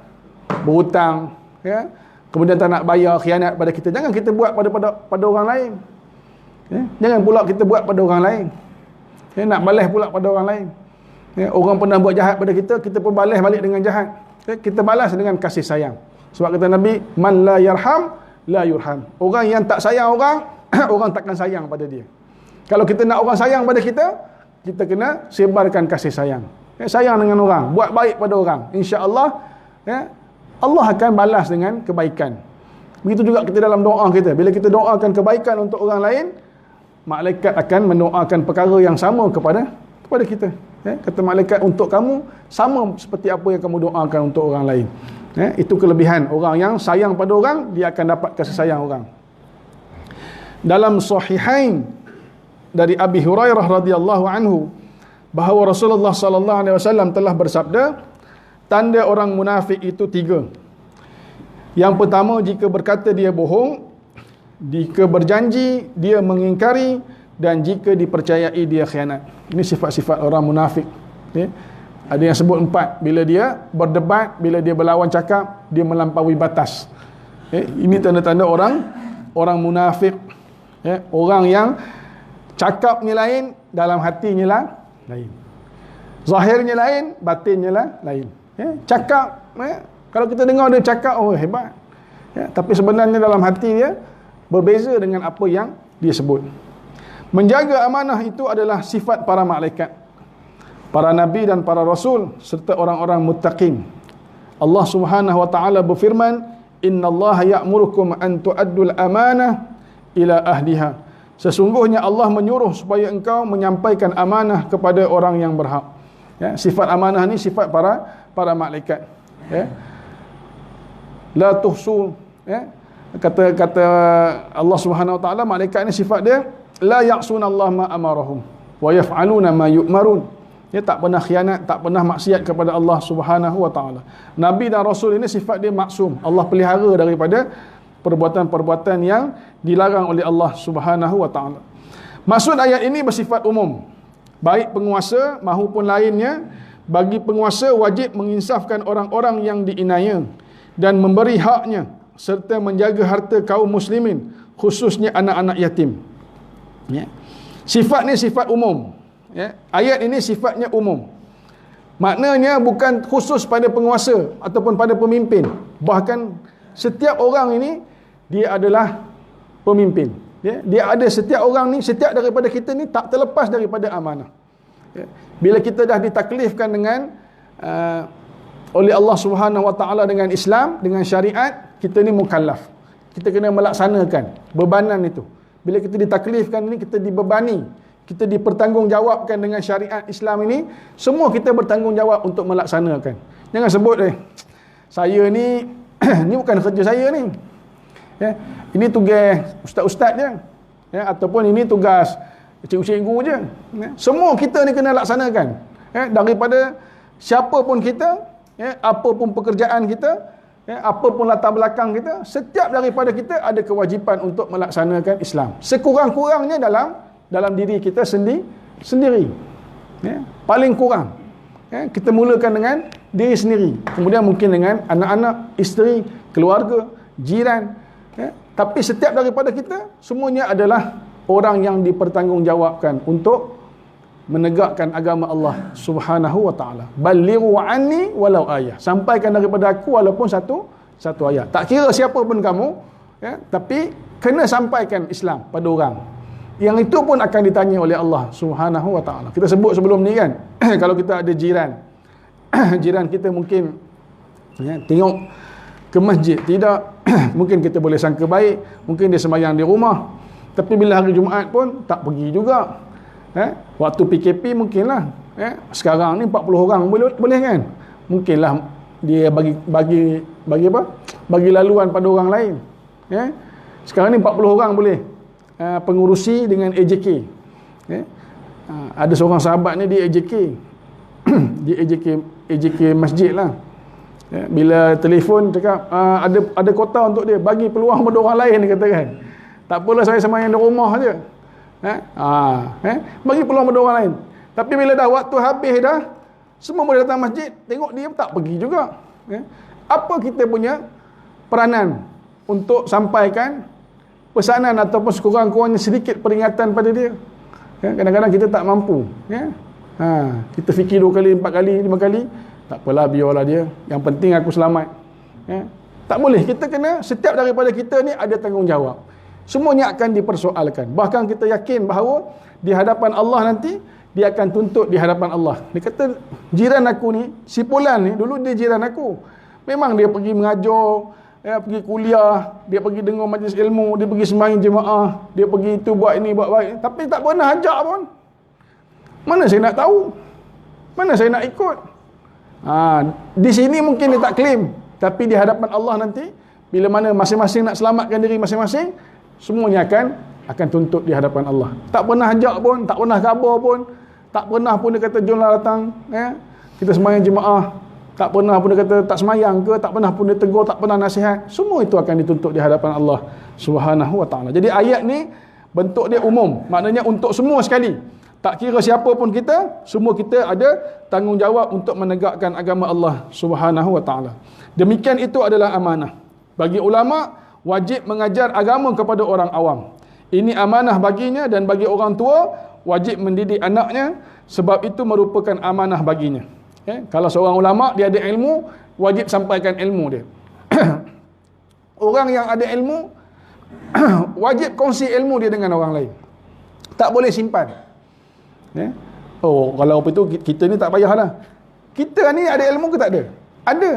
berhutang, ya, kemudian tak nak bayar, khianat pada kita, jangan kita buat pada orang lain. Ya, jangan pula kita buat pada orang lain. Ya, nak balas pula pada orang lain. Ya, orang pernah buat jahat pada kita, kita pun balas balik dengan jahat. Ya, kita balas dengan kasih sayang. Sebab kata Nabi, man la yarham la yurham. Orang yang tak sayang orang, orang takkan sayang pada dia. Kalau kita nak orang sayang pada kita, kita kena sebarkan kasih sayang. Ya, sayang dengan orang, buat baik pada orang. Insya-Allah, ya, Allah akan balas dengan kebaikan. Begitu juga kita dalam doa kita. Bila kita doakan kebaikan untuk orang lain, malaikat akan mendoakan perkara yang sama kepada kita. Ya, kata malaikat, untuk kamu sama seperti apa yang kamu doakan untuk orang lain. Ya, itu kelebihan orang yang sayang pada orang, dia akan dapat kasih sayang orang. Dalam Sahihain dari Abi Hurairah radhiyallahu anhu bahawa Rasulullah sallallahu alaihi wasallam telah bersabda, tanda orang munafik itu 3. Yang pertama, jika berkata dia bohong, jika berjanji dia mengingkari, dan jika dipercayai dia khianat. Ini sifat-sifat orang munafik. Ya. Ada yang sebut 4. Bila dia berdebat, bila dia berlawan cakap, dia melampaui batas. Ya. Ini tanda-tanda orang munafik. Ya, orang yang cakapnya lain, dalam hatinya lain. Zahirnya lain, batinnya lain. Ya, cakap, ya, kalau kita dengar dia cakap, oh hebat. Ya, tapi sebenarnya dalam hati dia berbeza dengan apa yang dia sebut. Menjaga amanah itu adalah sifat para malaikat, para nabi dan para rasul serta orang-orang muttaqin. Allah Subhanahu wa taala berfirman, "Innallaha ya'murukum an tu'addul amanah ila ahliha." Sesungguhnya Allah menyuruh supaya engkau menyampaikan amanah kepada orang yang berhak. Ya, sifat amanah ni sifat para malaikat. Ya. La tuhsu, ya. Kata Allah Subhanahu wa taala, malaikat ni sifat dia la ya'sunallaha ma amarahum wa yaf'aluna ma yu'marun. Dia tak pernah khianat, tak pernah maksiat kepada Allah Subhanahu wa taala. Nabi dan rasul ini sifat dia maksum. Allah pelihara daripada perbuatan-perbuatan yang dilarang oleh Allah Subhanahu wa taala. Maksud ayat ini bersifat umum. Baik penguasa mahupun lainnya, bagi penguasa wajib menginsafkan orang-orang yang diinaya dan memberi haknya serta menjaga harta kaum muslimin, khususnya anak-anak yatim. Ya. Sifat ni sifat umum. Ya. Ayat ini sifatnya umum. Maknanya bukan khusus pada penguasa ataupun pada pemimpin. Bahkan setiap orang ini dia adalah pemimpin. Ya. Dia ada, setiap orang ni, setiap daripada kita ni tak terlepas daripada amanah. Ya. Bila kita dah ditaklifkan dengan oleh Allah Subhanahu wa taala dengan Islam, dengan syariat, kita ni mukallaf. Kita kena melaksanakan bebanan itu. Bila kita ditaklifkan ini, kita dibebani, kita dipertanggungjawabkan dengan syariat Islam ini, semua kita bertanggungjawab untuk melaksanakan. Jangan sebut saya ni ni bukan kerja saya ni. Ya, ini tugas ustaz-ustaz je. Ya, ataupun ini tugas cikgu-cikgu je. Ya, semua kita ni kena laksanakan. Ya, daripada siapa pun kita, ya, apa pun pekerjaan kita, ya, apa pun latar belakang kita, setiap daripada kita ada kewajipan untuk melaksanakan Islam. Sekurang-kurangnya dalam diri kita sendiri. Ya, paling kurang. Ya, kita mulakan dengan diri sendiri. Kemudian mungkin dengan anak-anak, isteri, keluarga, jiran. Ya, tapi setiap daripada kita, semuanya adalah orang yang dipertanggungjawabkan untuk menegakkan agama Allah Subhanahu wa taala. Balighu anni walau ayah. Sampaikan daripada aku walaupun satu satu ayat. Tak kira siapa pun kamu, ya, tapi kena sampaikan Islam pada orang. Yang itu pun akan ditanya oleh Allah Subhanahu wa taala. Kita sebut sebelum ni kan, kalau kita ada jiran, jiran kita mungkin ya, tengok ke masjid tidak, mungkin kita boleh sangka baik, mungkin dia sembahyang di rumah, tapi bila hari Jumaat pun tak pergi juga. Waktu PKP mungkinlah, sekarang ni 40 orang boleh kan, mungkinlah dia bagi apa, bagi laluan pada orang lain. Sekarang ni 40 orang boleh pengurusi dengan AJK. Ada seorang sahabat ni di AJK di AJK masjid lah. Bila telefon cakap ada kota untuk dia, bagi peluang pada orang lain, dia kata kan. Tak apalah saya sembahyang di rumah je. Bagi peluang pada orang lain. Tapi bila dah waktu habis dah, semua boleh datang masjid, tengok dia tak pergi juga. Apa kita punya peranan untuk sampaikan pesanan ataupun sekurang-kurangnya sedikit peringatan pada dia? Kadang-kadang kita tak mampu. Kita fikir 2 kali, 4 kali, 5 kali, tak apalah, biarlah dia, yang penting aku selamat. Tak boleh, kita kena, setiap daripada kita ni ada tanggungjawab. Semuanya akan dipersoalkan. Bahkan kita yakin bahawa di hadapan Allah nanti, dia akan tuntut di hadapan Allah. Dia kata, jiran aku ni, si Fulan ni, dulu dia jiran aku. Memang dia pergi mengajar, pergi kuliah, dia pergi dengar majlis ilmu, dia pergi sembahyang jemaah, dia pergi itu buat ini, buat baik. Tapi tak pernah ajak pun. Mana saya nak tahu? Mana saya nak ikut? Di sini mungkin dia tak claim, tapi di hadapan Allah nanti, bila mana masing-masing nak selamatkan diri masing-masing, semuanya akan tuntut di hadapan Allah. Tak pernah ajak pun, tak pernah khabar pun, tak pernah pun dia kata jomlah datang, kita sembahyang jemaah. Tak pernah pun dia kata tak semayang ke, tak pernah pun dia tegur, tak pernah nasihat. Semua itu akan dituntut di hadapan Allah Subhanahu wa taala. Jadi ayat ni bentuk dia umum, maknanya untuk semua sekali. Tak kira siapa pun kita, semua kita ada tanggungjawab untuk menegakkan agama Allah Subhanahu wa taala. Demikian itu adalah amanah. Bagi ulama, wajib mengajar agama kepada orang awam. Ini amanah baginya, dan bagi orang tua wajib mendidik anaknya, sebab itu merupakan amanah baginya. Kalau seorang ulama dia ada ilmu, wajib sampaikan ilmu dia. Orang yang ada ilmu wajib kongsi ilmu dia dengan orang lain. Tak boleh simpan. Kalau apa itu kita ni tak payahlah. Kita ni ada ilmu ke tak ada? Ada.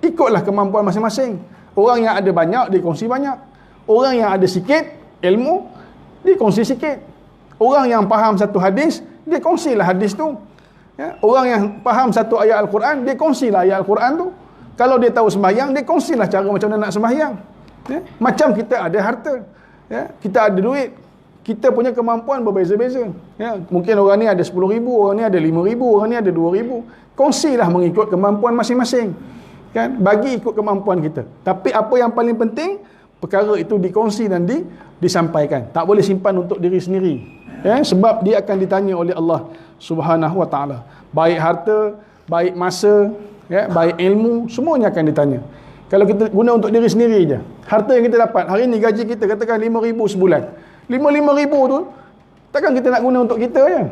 Ikutlah kemampuan masing-masing. Orang yang ada banyak dia kongsi banyak. Orang yang ada sikit ilmu dia kongsi sikit. Orang yang faham satu hadis dia kongsilah hadis tu. Orang yang faham satu ayat Al-Quran, dia kongsilah ayat Al-Quran tu. Kalau dia tahu sembahyang, dia kongsilah cara macam mana nak sembahyang. Macam kita ada harta, kita ada duit, kita punya kemampuan berbeza-beza. Mungkin orang ni ada 10,000, orang ni ada 5,000, orang ni ada 2,000. Kongsilah mengikut kemampuan masing-masing. Bagi ikut kemampuan kita. Tapi apa yang paling penting, perkara itu dikongsi dan disampaikan. Tak boleh simpan untuk diri sendiri. Sebab dia akan ditanya oleh Allah Subhanahu wa taala. Baik harta, baik masa, baik ilmu, semuanya akan ditanya. Kalau kita guna untuk diri sendiri je, harta yang kita dapat, hari ni gaji kita katakan 5,000 sebulan. 5,000 tu takkan kita nak guna untuk kita je.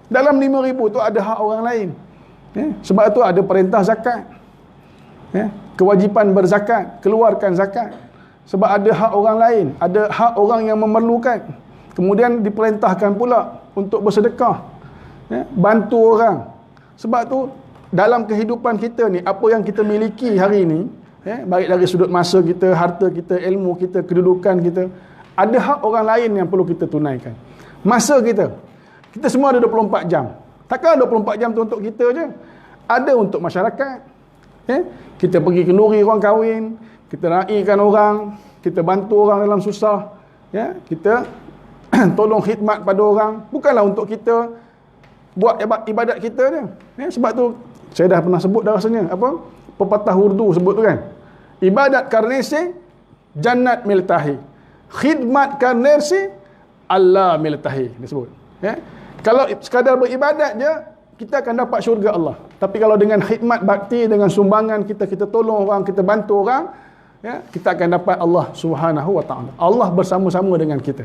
Dalam 5,000 tu ada hak orang lain. Sebab tu ada perintah zakat. Kewajipan berzakat, keluarkan zakat. Sebab ada hak orang lain, ada hak orang yang memerlukan. Kemudian diperintahkan pula untuk bersedekah, bantu orang. Sebab tu dalam kehidupan kita ni, apa yang kita miliki hari ni, baik dari sudut masa kita, harta kita, ilmu kita, kedudukan kita, ada hak orang lain yang perlu kita tunaikan. Masa kita semua ada 24 jam. Takkan 24 jam tu untuk kita je. Ada untuk masyarakat. Kita pergi kenduri orang kahwin, kita raikan orang, kita bantu orang dalam susah, kita tolong khidmat pada orang. Bukanlah untuk kita buat ibadat kita je. Sebab tu saya dah pernah sebut dah rasanya apa, pepatah Urdu sebut tu kan, ibadat karnesi jannat miltahi, khidmat karnesi Allah miltahi, dia sebut. Kalau sekadar beribadat je, kita akan dapat syurga Allah. Tapi kalau dengan khidmat bakti, dengan sumbangan kita tolong orang, kita bantu orang, kita akan dapat Allah Subhanahu wa taala. Allah bersama-sama dengan kita.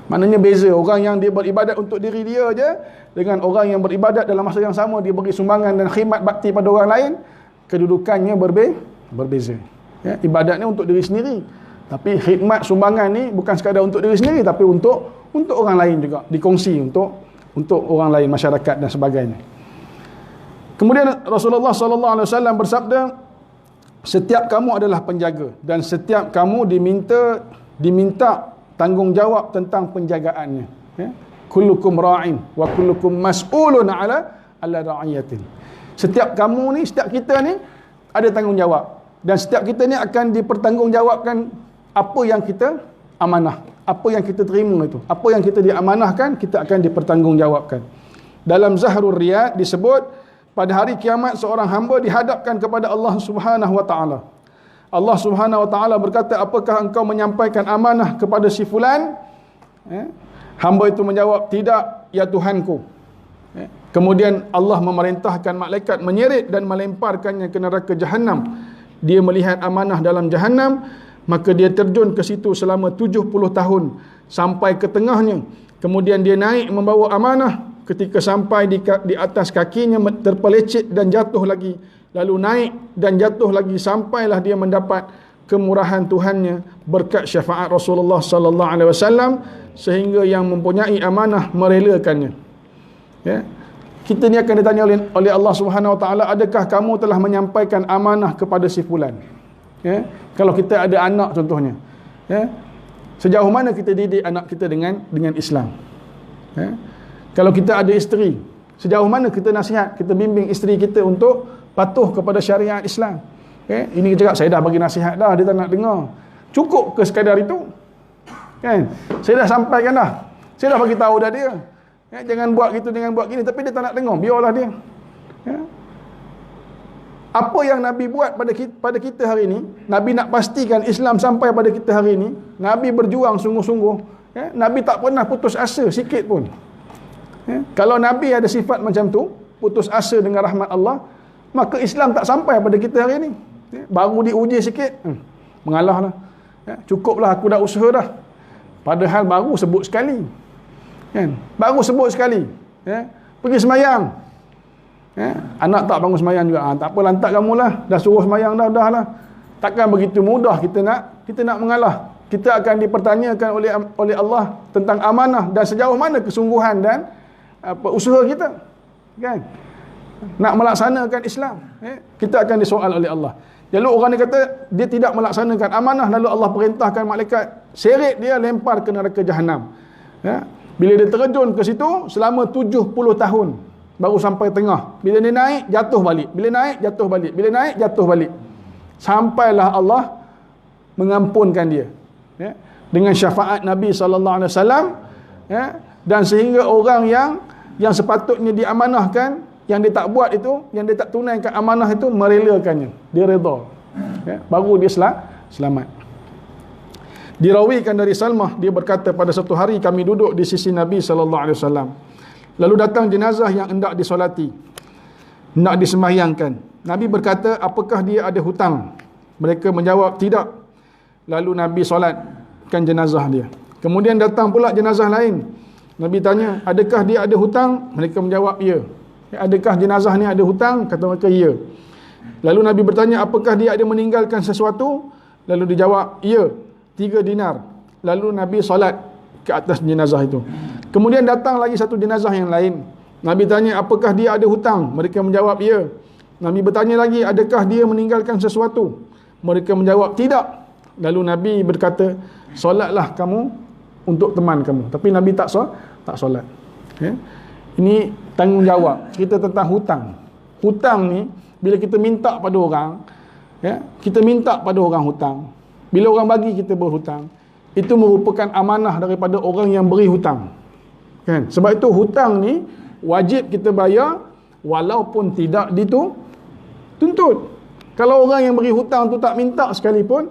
Maknanya beza orang yang dia beribadat untuk diri dia je dengan orang yang beribadat dalam masa yang sama dia beri sumbangan dan khidmat bakti pada orang lain, kedudukannya Berbeza. Ya, ibadat ni untuk diri sendiri. Tapi khidmat sumbangan ni bukan sekadar untuk diri sendiri, tapi untuk orang lain juga, dikongsi untuk orang lain, masyarakat dan sebagainya. Kemudian Rasulullah sallallahu alaihi wasallam bersabda, setiap kamu adalah penjaga dan setiap kamu diminta tanggungjawab tentang penjagaannya. Ya? Kullukum ra'in wa kullukum mas'ulun ala ra'iyatin. Setiap kamu ni, setiap kita ni ada tanggungjawab dan setiap kita ni akan dipertanggungjawabkan apa yang kita amanah, apa yang kita terima itu, apa yang kita diamanahkan, kita akan dipertanggungjawabkan. Dalam Zahrul Riyad disebut, pada hari kiamat seorang hamba dihadapkan kepada Allah Subhanahu wa taala. Allah Subhanahu wa taala berkata, apakah engkau menyampaikan amanah kepada si fulan? Hamba itu menjawab, tidak ya Tuhanku. Kemudian Allah memerintahkan malaikat menyeret dan melemparkannya ke neraka Jahannam. Dia melihat amanah dalam Jahannam, maka dia terjun ke situ selama 70 tahun sampai ke tengahnya. Kemudian dia naik membawa amanah. Ketika sampai di atas kakinya terpelecet dan jatuh lagi, lalu naik dan jatuh lagi, sampailah dia mendapat kemurahan Tuhannya berkat syafaat Rasulullah sallallahu alaihi wasallam, sehingga yang mempunyai amanah merelakannya. Ya. Kita ni akan ditanya oleh Allah Subhanahu wa taala, adakah kamu telah menyampaikan amanah kepada si fulan? Ya. Kalau kita ada anak contohnya, ya, sejauh mana kita didik anak kita dengan Islam? Ya. Kalau kita ada isteri, sejauh mana kita nasihat, kita bimbing isteri kita untuk patuh kepada syariat Islam? Okay? Ini cakap, saya dah bagi nasihat dah, dia tak nak dengar. Cukup ke sekadar itu? Kan? Saya dah sampaikan dah. Saya dah bagi tahu dah dia. Ya, jangan buat gitu, jangan buat gini, tapi dia tak nak dengar, biarlah dia. Ya? Apa yang Nabi buat pada kita hari ini, Nabi nak pastikan Islam sampai pada kita hari ini, Nabi berjuang sungguh-sungguh. Ya? Nabi tak pernah putus asa sikit pun. Ya? Kalau Nabi ada sifat macam tu, putus asa dengan rahmat Allah, maka Islam tak sampai pada kita hari ini. Ya? Baru diuji sikit, mengalah lah. Ya? Cukuplah, aku dah usaha dah. Padahal baru sebut sekali. Kan? Baru sebut sekali. Ya? Pergi semayang. Ya? Anak tak bangun semayang juga. Tak apa, lantak kamu lah. Dah suruh semayang dah lah. Takkan begitu mudah kita nak mengalah. Kita akan dipertanyakan oleh Allah tentang amanah dan sejauh mana kesungguhan dan usaha kita, kan, nak melaksanakan Islam. Kita akan disoal oleh Allah. Lalu orang ni kata dia tidak melaksanakan amanah, lalu Allah perintahkan malaikat seret dia, lempar ke neraka Jahannam. Ya? Bila dia terjun ke situ selama 70 tahun baru sampai tengah. Bila dia naik, jatuh balik. Bila naik, jatuh balik. Bila naik, jatuh balik. Sampailah Allah mengampunkan dia. Ya? Dengan syafaat Nabi sallallahu alaihi wasallam, ya? Dan sehingga orang yang sepatutnya diamanahkan, yang dia tak buat itu, yang dia tak tunaikan amanah itu, merelakannya. Dia redha. Ya? Baru dia selamat. Dirawikan dari Salmah, dia berkata, pada satu hari kami duduk di sisi Nabi sallallahu alaihi wasallam. Lalu datang jenazah yang hendak disolati, hendak disembahyangkan. Nabi berkata, apakah dia ada hutang? Mereka menjawab, tidak. Lalu Nabi solatkan jenazah dia. Kemudian datang pula jenazah lain. Nabi tanya, adakah dia ada hutang? Mereka menjawab, ya. Adakah jenazah ni ada hutang? Kata mereka, ya. Lalu Nabi bertanya, apakah dia ada meninggalkan sesuatu? Lalu dijawab, ya, 3 dinar. Lalu Nabi solat ke atas jenazah itu. Kemudian datang lagi satu jenazah yang lain. Nabi tanya, apakah dia ada hutang? Mereka menjawab, ya. Nabi bertanya lagi, adakah dia meninggalkan sesuatu? Mereka menjawab, tidak. Lalu Nabi berkata, solatlah kamu untuk teman kamu. Tapi Nabi tak solat. Ya? Ini tanggungjawab. Cerita tentang hutang. Hutang ni, bila kita minta pada orang, ya, kita minta pada orang hutang. Bila orang bagi kita berhutang, itu merupakan amanah daripada orang yang beri hutang. Kan? Sebab itu hutang ni wajib kita bayar walaupun tidak dituntut. Kalau orang yang beri hutang tu tak minta sekalipun,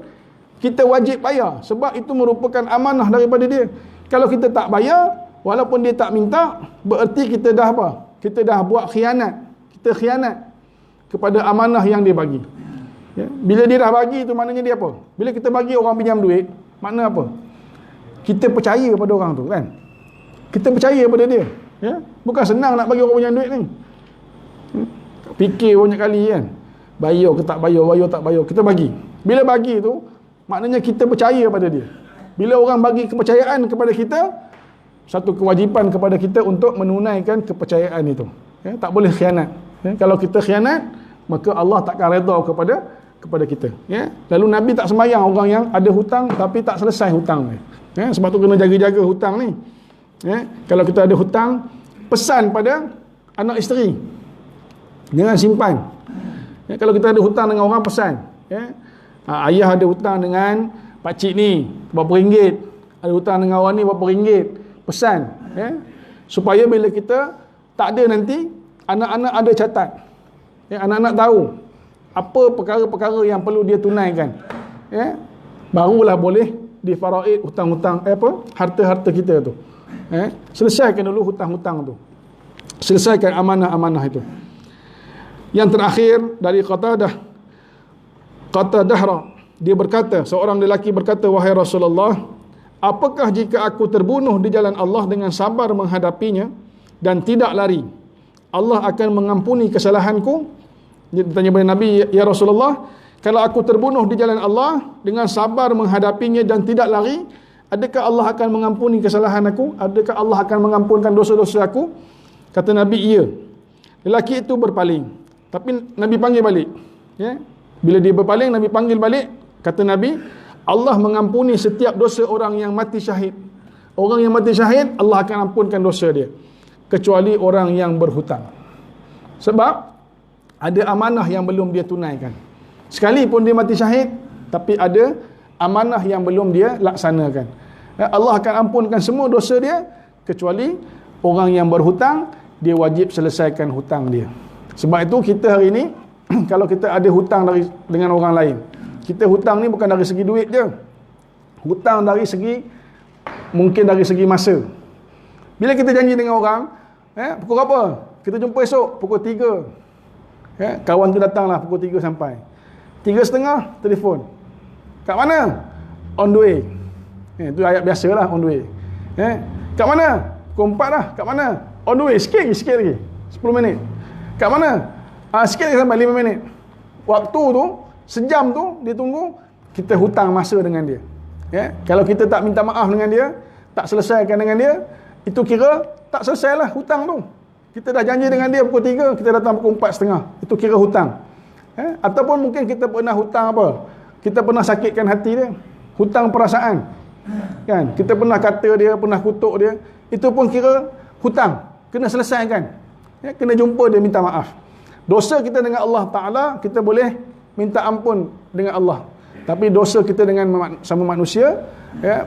kita wajib bayar sebab itu merupakan amanah daripada dia. Kalau kita tak bayar walaupun dia tak minta, bererti kita dah apa? Kita dah buat khianat. Kita khianat kepada amanah yang dia bagi. Ya? Bila dia dah bagi tu maknanya dia apa? Bila kita bagi orang pinjam duit, makna apa? Kita percaya pada orang tu, kan? Kita percaya pada dia. Ya? Bukan senang nak bagi orang pinjam duit ni. Fikir banyak kali, kan? bayar ke tak bayar, bayar tak bayar, kita bagi. Bila bagi tu, maknanya kita percaya pada dia. Bila orang bagi kepercayaan kepada kita, satu kewajipan kepada kita untuk menunaikan kepercayaan itu. Tak boleh khianat. Kalau kita khianat, maka Allah takkan redha kepada kita. Lalu Nabi tak sembahyang orang yang ada hutang tapi tak selesai hutang ni. Sebab tu kena jaga-jaga hutang ni. Kalau kita ada hutang, pesan pada anak isteri, jangan simpan. Kalau kita ada hutang dengan orang, pesan. Ayah ada hutang dengan pakcik ni berapa ringgit, ada hutang dengan orang ni berapa ringgit, pesan. Supaya bila kita tak ada nanti, anak-anak ada catat. Anak-anak tahu apa perkara-perkara yang perlu dia tunaikan. Barulah boleh difaraid hutang-hutang harta-harta kita tu. Selesaikan dulu hutang-hutang tu. Selesaikan amanah-amanah itu. Yang terakhir dari Qatadah, dia berkata, seorang lelaki berkata, wahai Rasulullah, apakah jika aku terbunuh di jalan Allah dengan sabar menghadapinya dan tidak lari, Allah akan mengampuni kesalahanku? Dia tanya kepada Nabi, ya Rasulullah, kalau aku terbunuh di jalan Allah dengan sabar menghadapinya dan tidak lari, adakah Allah akan mengampuni kesalahan aku? Adakah Allah akan mengampunkan dosa-dosa aku? Kata Nabi, iya. Lelaki itu berpaling, tapi Nabi panggil balik. Bila dia berpaling, Nabi panggil balik. Kata Nabi, Allah mengampuni setiap dosa orang yang mati syahid. Orang yang mati syahid, Allah akan ampunkan dosa dia, kecuali orang yang berhutang. Sebab ada amanah yang belum dia tunaikan. Sekalipun dia mati syahid, tapi ada amanah yang belum dia laksanakan. Allah akan ampunkan semua dosa dia, kecuali orang yang berhutang, dia wajib selesaikan hutang dia. Sebab itu kita hari ini, kalau kita ada hutang dengan orang lain, kita hutang ni bukan dari segi duit je. Hutang dari segi, mungkin dari segi masa. Bila kita janji dengan orang, pukul berapa? Kita jumpa esok, pukul 3. Kawan tu datanglah pukul 3 sampai. 3:30, telefon. Kat mana? On the way. Itu ayat biasa lah, on the way. Kat mana? Pukul 4 dah. Kat mana? On the way. Sikit lagi. 10 minit. Kat mana? Sikit lagi sampai 5 minit. Waktu tu, sejam tu, dia tunggu, kita hutang masa dengan dia. Kalau kita tak minta maaf dengan dia, tak selesaikan dengan dia, itu kira tak selesailah hutang tu. Kita dah janji dengan dia pukul 3, kita datang pukul 4:30. Itu kira hutang. Ataupun mungkin kita pernah hutang apa? Kita pernah sakitkan hati dia. Hutang perasaan. Kan? Kita pernah kata dia, pernah kutuk dia. Itu pun kira hutang. Kena selesaikan. Kena jumpa dia, minta maaf. Dosa kita dengan Allah Ta'ala, kita boleh minta ampun dengan Allah. Tapi dosa kita dengan sama manusia,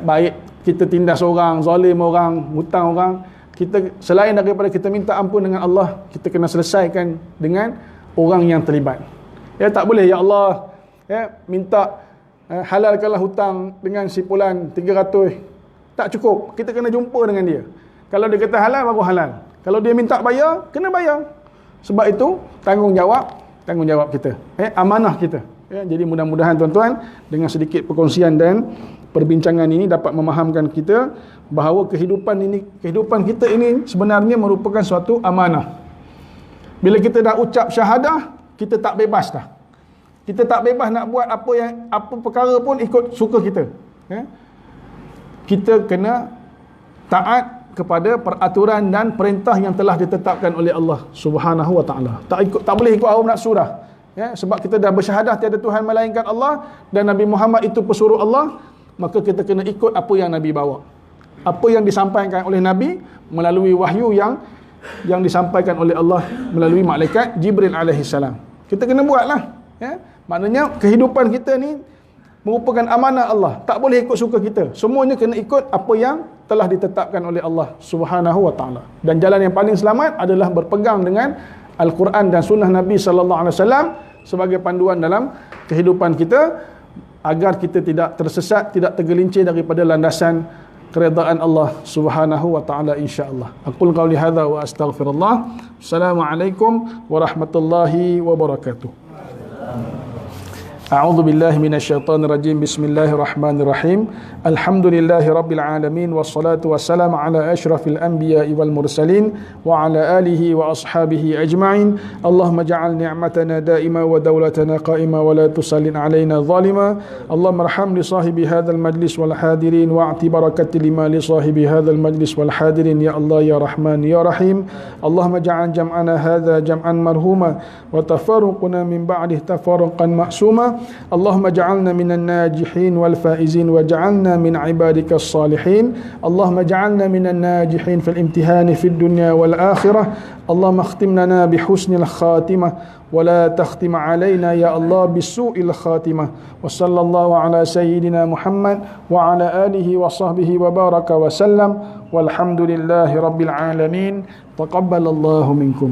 baik kita tindas orang, zalim orang, hutang orang, kita selain daripada kita minta ampun dengan Allah, kita kena selesaikan dengan orang yang terlibat. Tak boleh, ya Allah, minta halalkanlah hutang dengan si fulan 300. Tak cukup, kita kena jumpa dengan dia. Kalau dia kata halal, baru halal. Kalau dia minta bayar, kena bayar. Sebab itu tanggungjawab kita, amanah kita. Jadi mudah-mudahan tuan-tuan, dengan sedikit perkongsian dan perbincangan ini dapat memahamkan kita bahawa kehidupan kita ini sebenarnya merupakan suatu amanah. Bila kita dah ucap syahadah, kita tak bebas dah. Kita tak bebas nak buat apa perkara pun ikut suka kita. Kita kena taat kepada peraturan dan perintah yang telah ditetapkan oleh Allah Subhanahu wa taala. Tak boleh ikut hawa nafsu dah. Sebab kita dah bersyahadah tiada Tuhan melainkan Allah dan Nabi Muhammad itu pesuruh Allah, maka kita kena ikut apa yang Nabi bawa. Apa yang disampaikan oleh Nabi melalui wahyu yang disampaikan oleh Allah melalui malaikat Jibril alaihi salam. Kita kena buatlah. Maknanya kehidupan kita ni merupakan amanah Allah. Tak boleh ikut suka kita. Semuanya kena ikut apa yang telah ditetapkan oleh Allah Subhanahu wa taala. Dan jalan yang paling selamat adalah berpegang dengan Al-Quran dan sunnah Nabi sallallahu alaihi wasallam sebagai panduan dalam kehidupan kita, agar kita tidak tersesat, tidak tergelincir daripada landasan keredaan Allah Subhanahu wa taala, insya-Allah. Aqul qauli hadza wa astaghfirullah. Assalamualaikum warahmatullahi wabarakatuh. A'udzu billahi minasyaitonir rajim. Bismillahirrahmanirrahim. Alhamdulillahi rabbil alamin wassalatu wassalamu ala asyrafil anbiya'i wal mursalin wa ala alihi wa ashabihi ajma'in. Allahumma ja'al ni'matana daima wa dawlatana qa'ima wa la tusallin alaina zalima. Allahumma arham li sahibi hadzal majlis wal hadirin wa a'ti barakati lima li sahibi hadzal majlis wal hadirin ya Allah ya Rahman ya Rahim. Allahumma ja'al jam'ana hadza jam'an marhuma wa tafarruquna min ba'dih tafarruqan ma'suma. اللهم اجعلنا من الناجحين والفائزين واجعلنا من عبادك الصالحين. اللهم اجعلنا من الناجحين في الامتحان في الدنيا والآخرة. اللهم اختم لنا بحسن الخاتمة ولا تختم علينا يا الله بسوء الخاتمة. وصلى الله على سيدنا محمد وعلى آله وصحبه وبارك وسلم والحمد لله رب العالمين. تقبل الله منكم.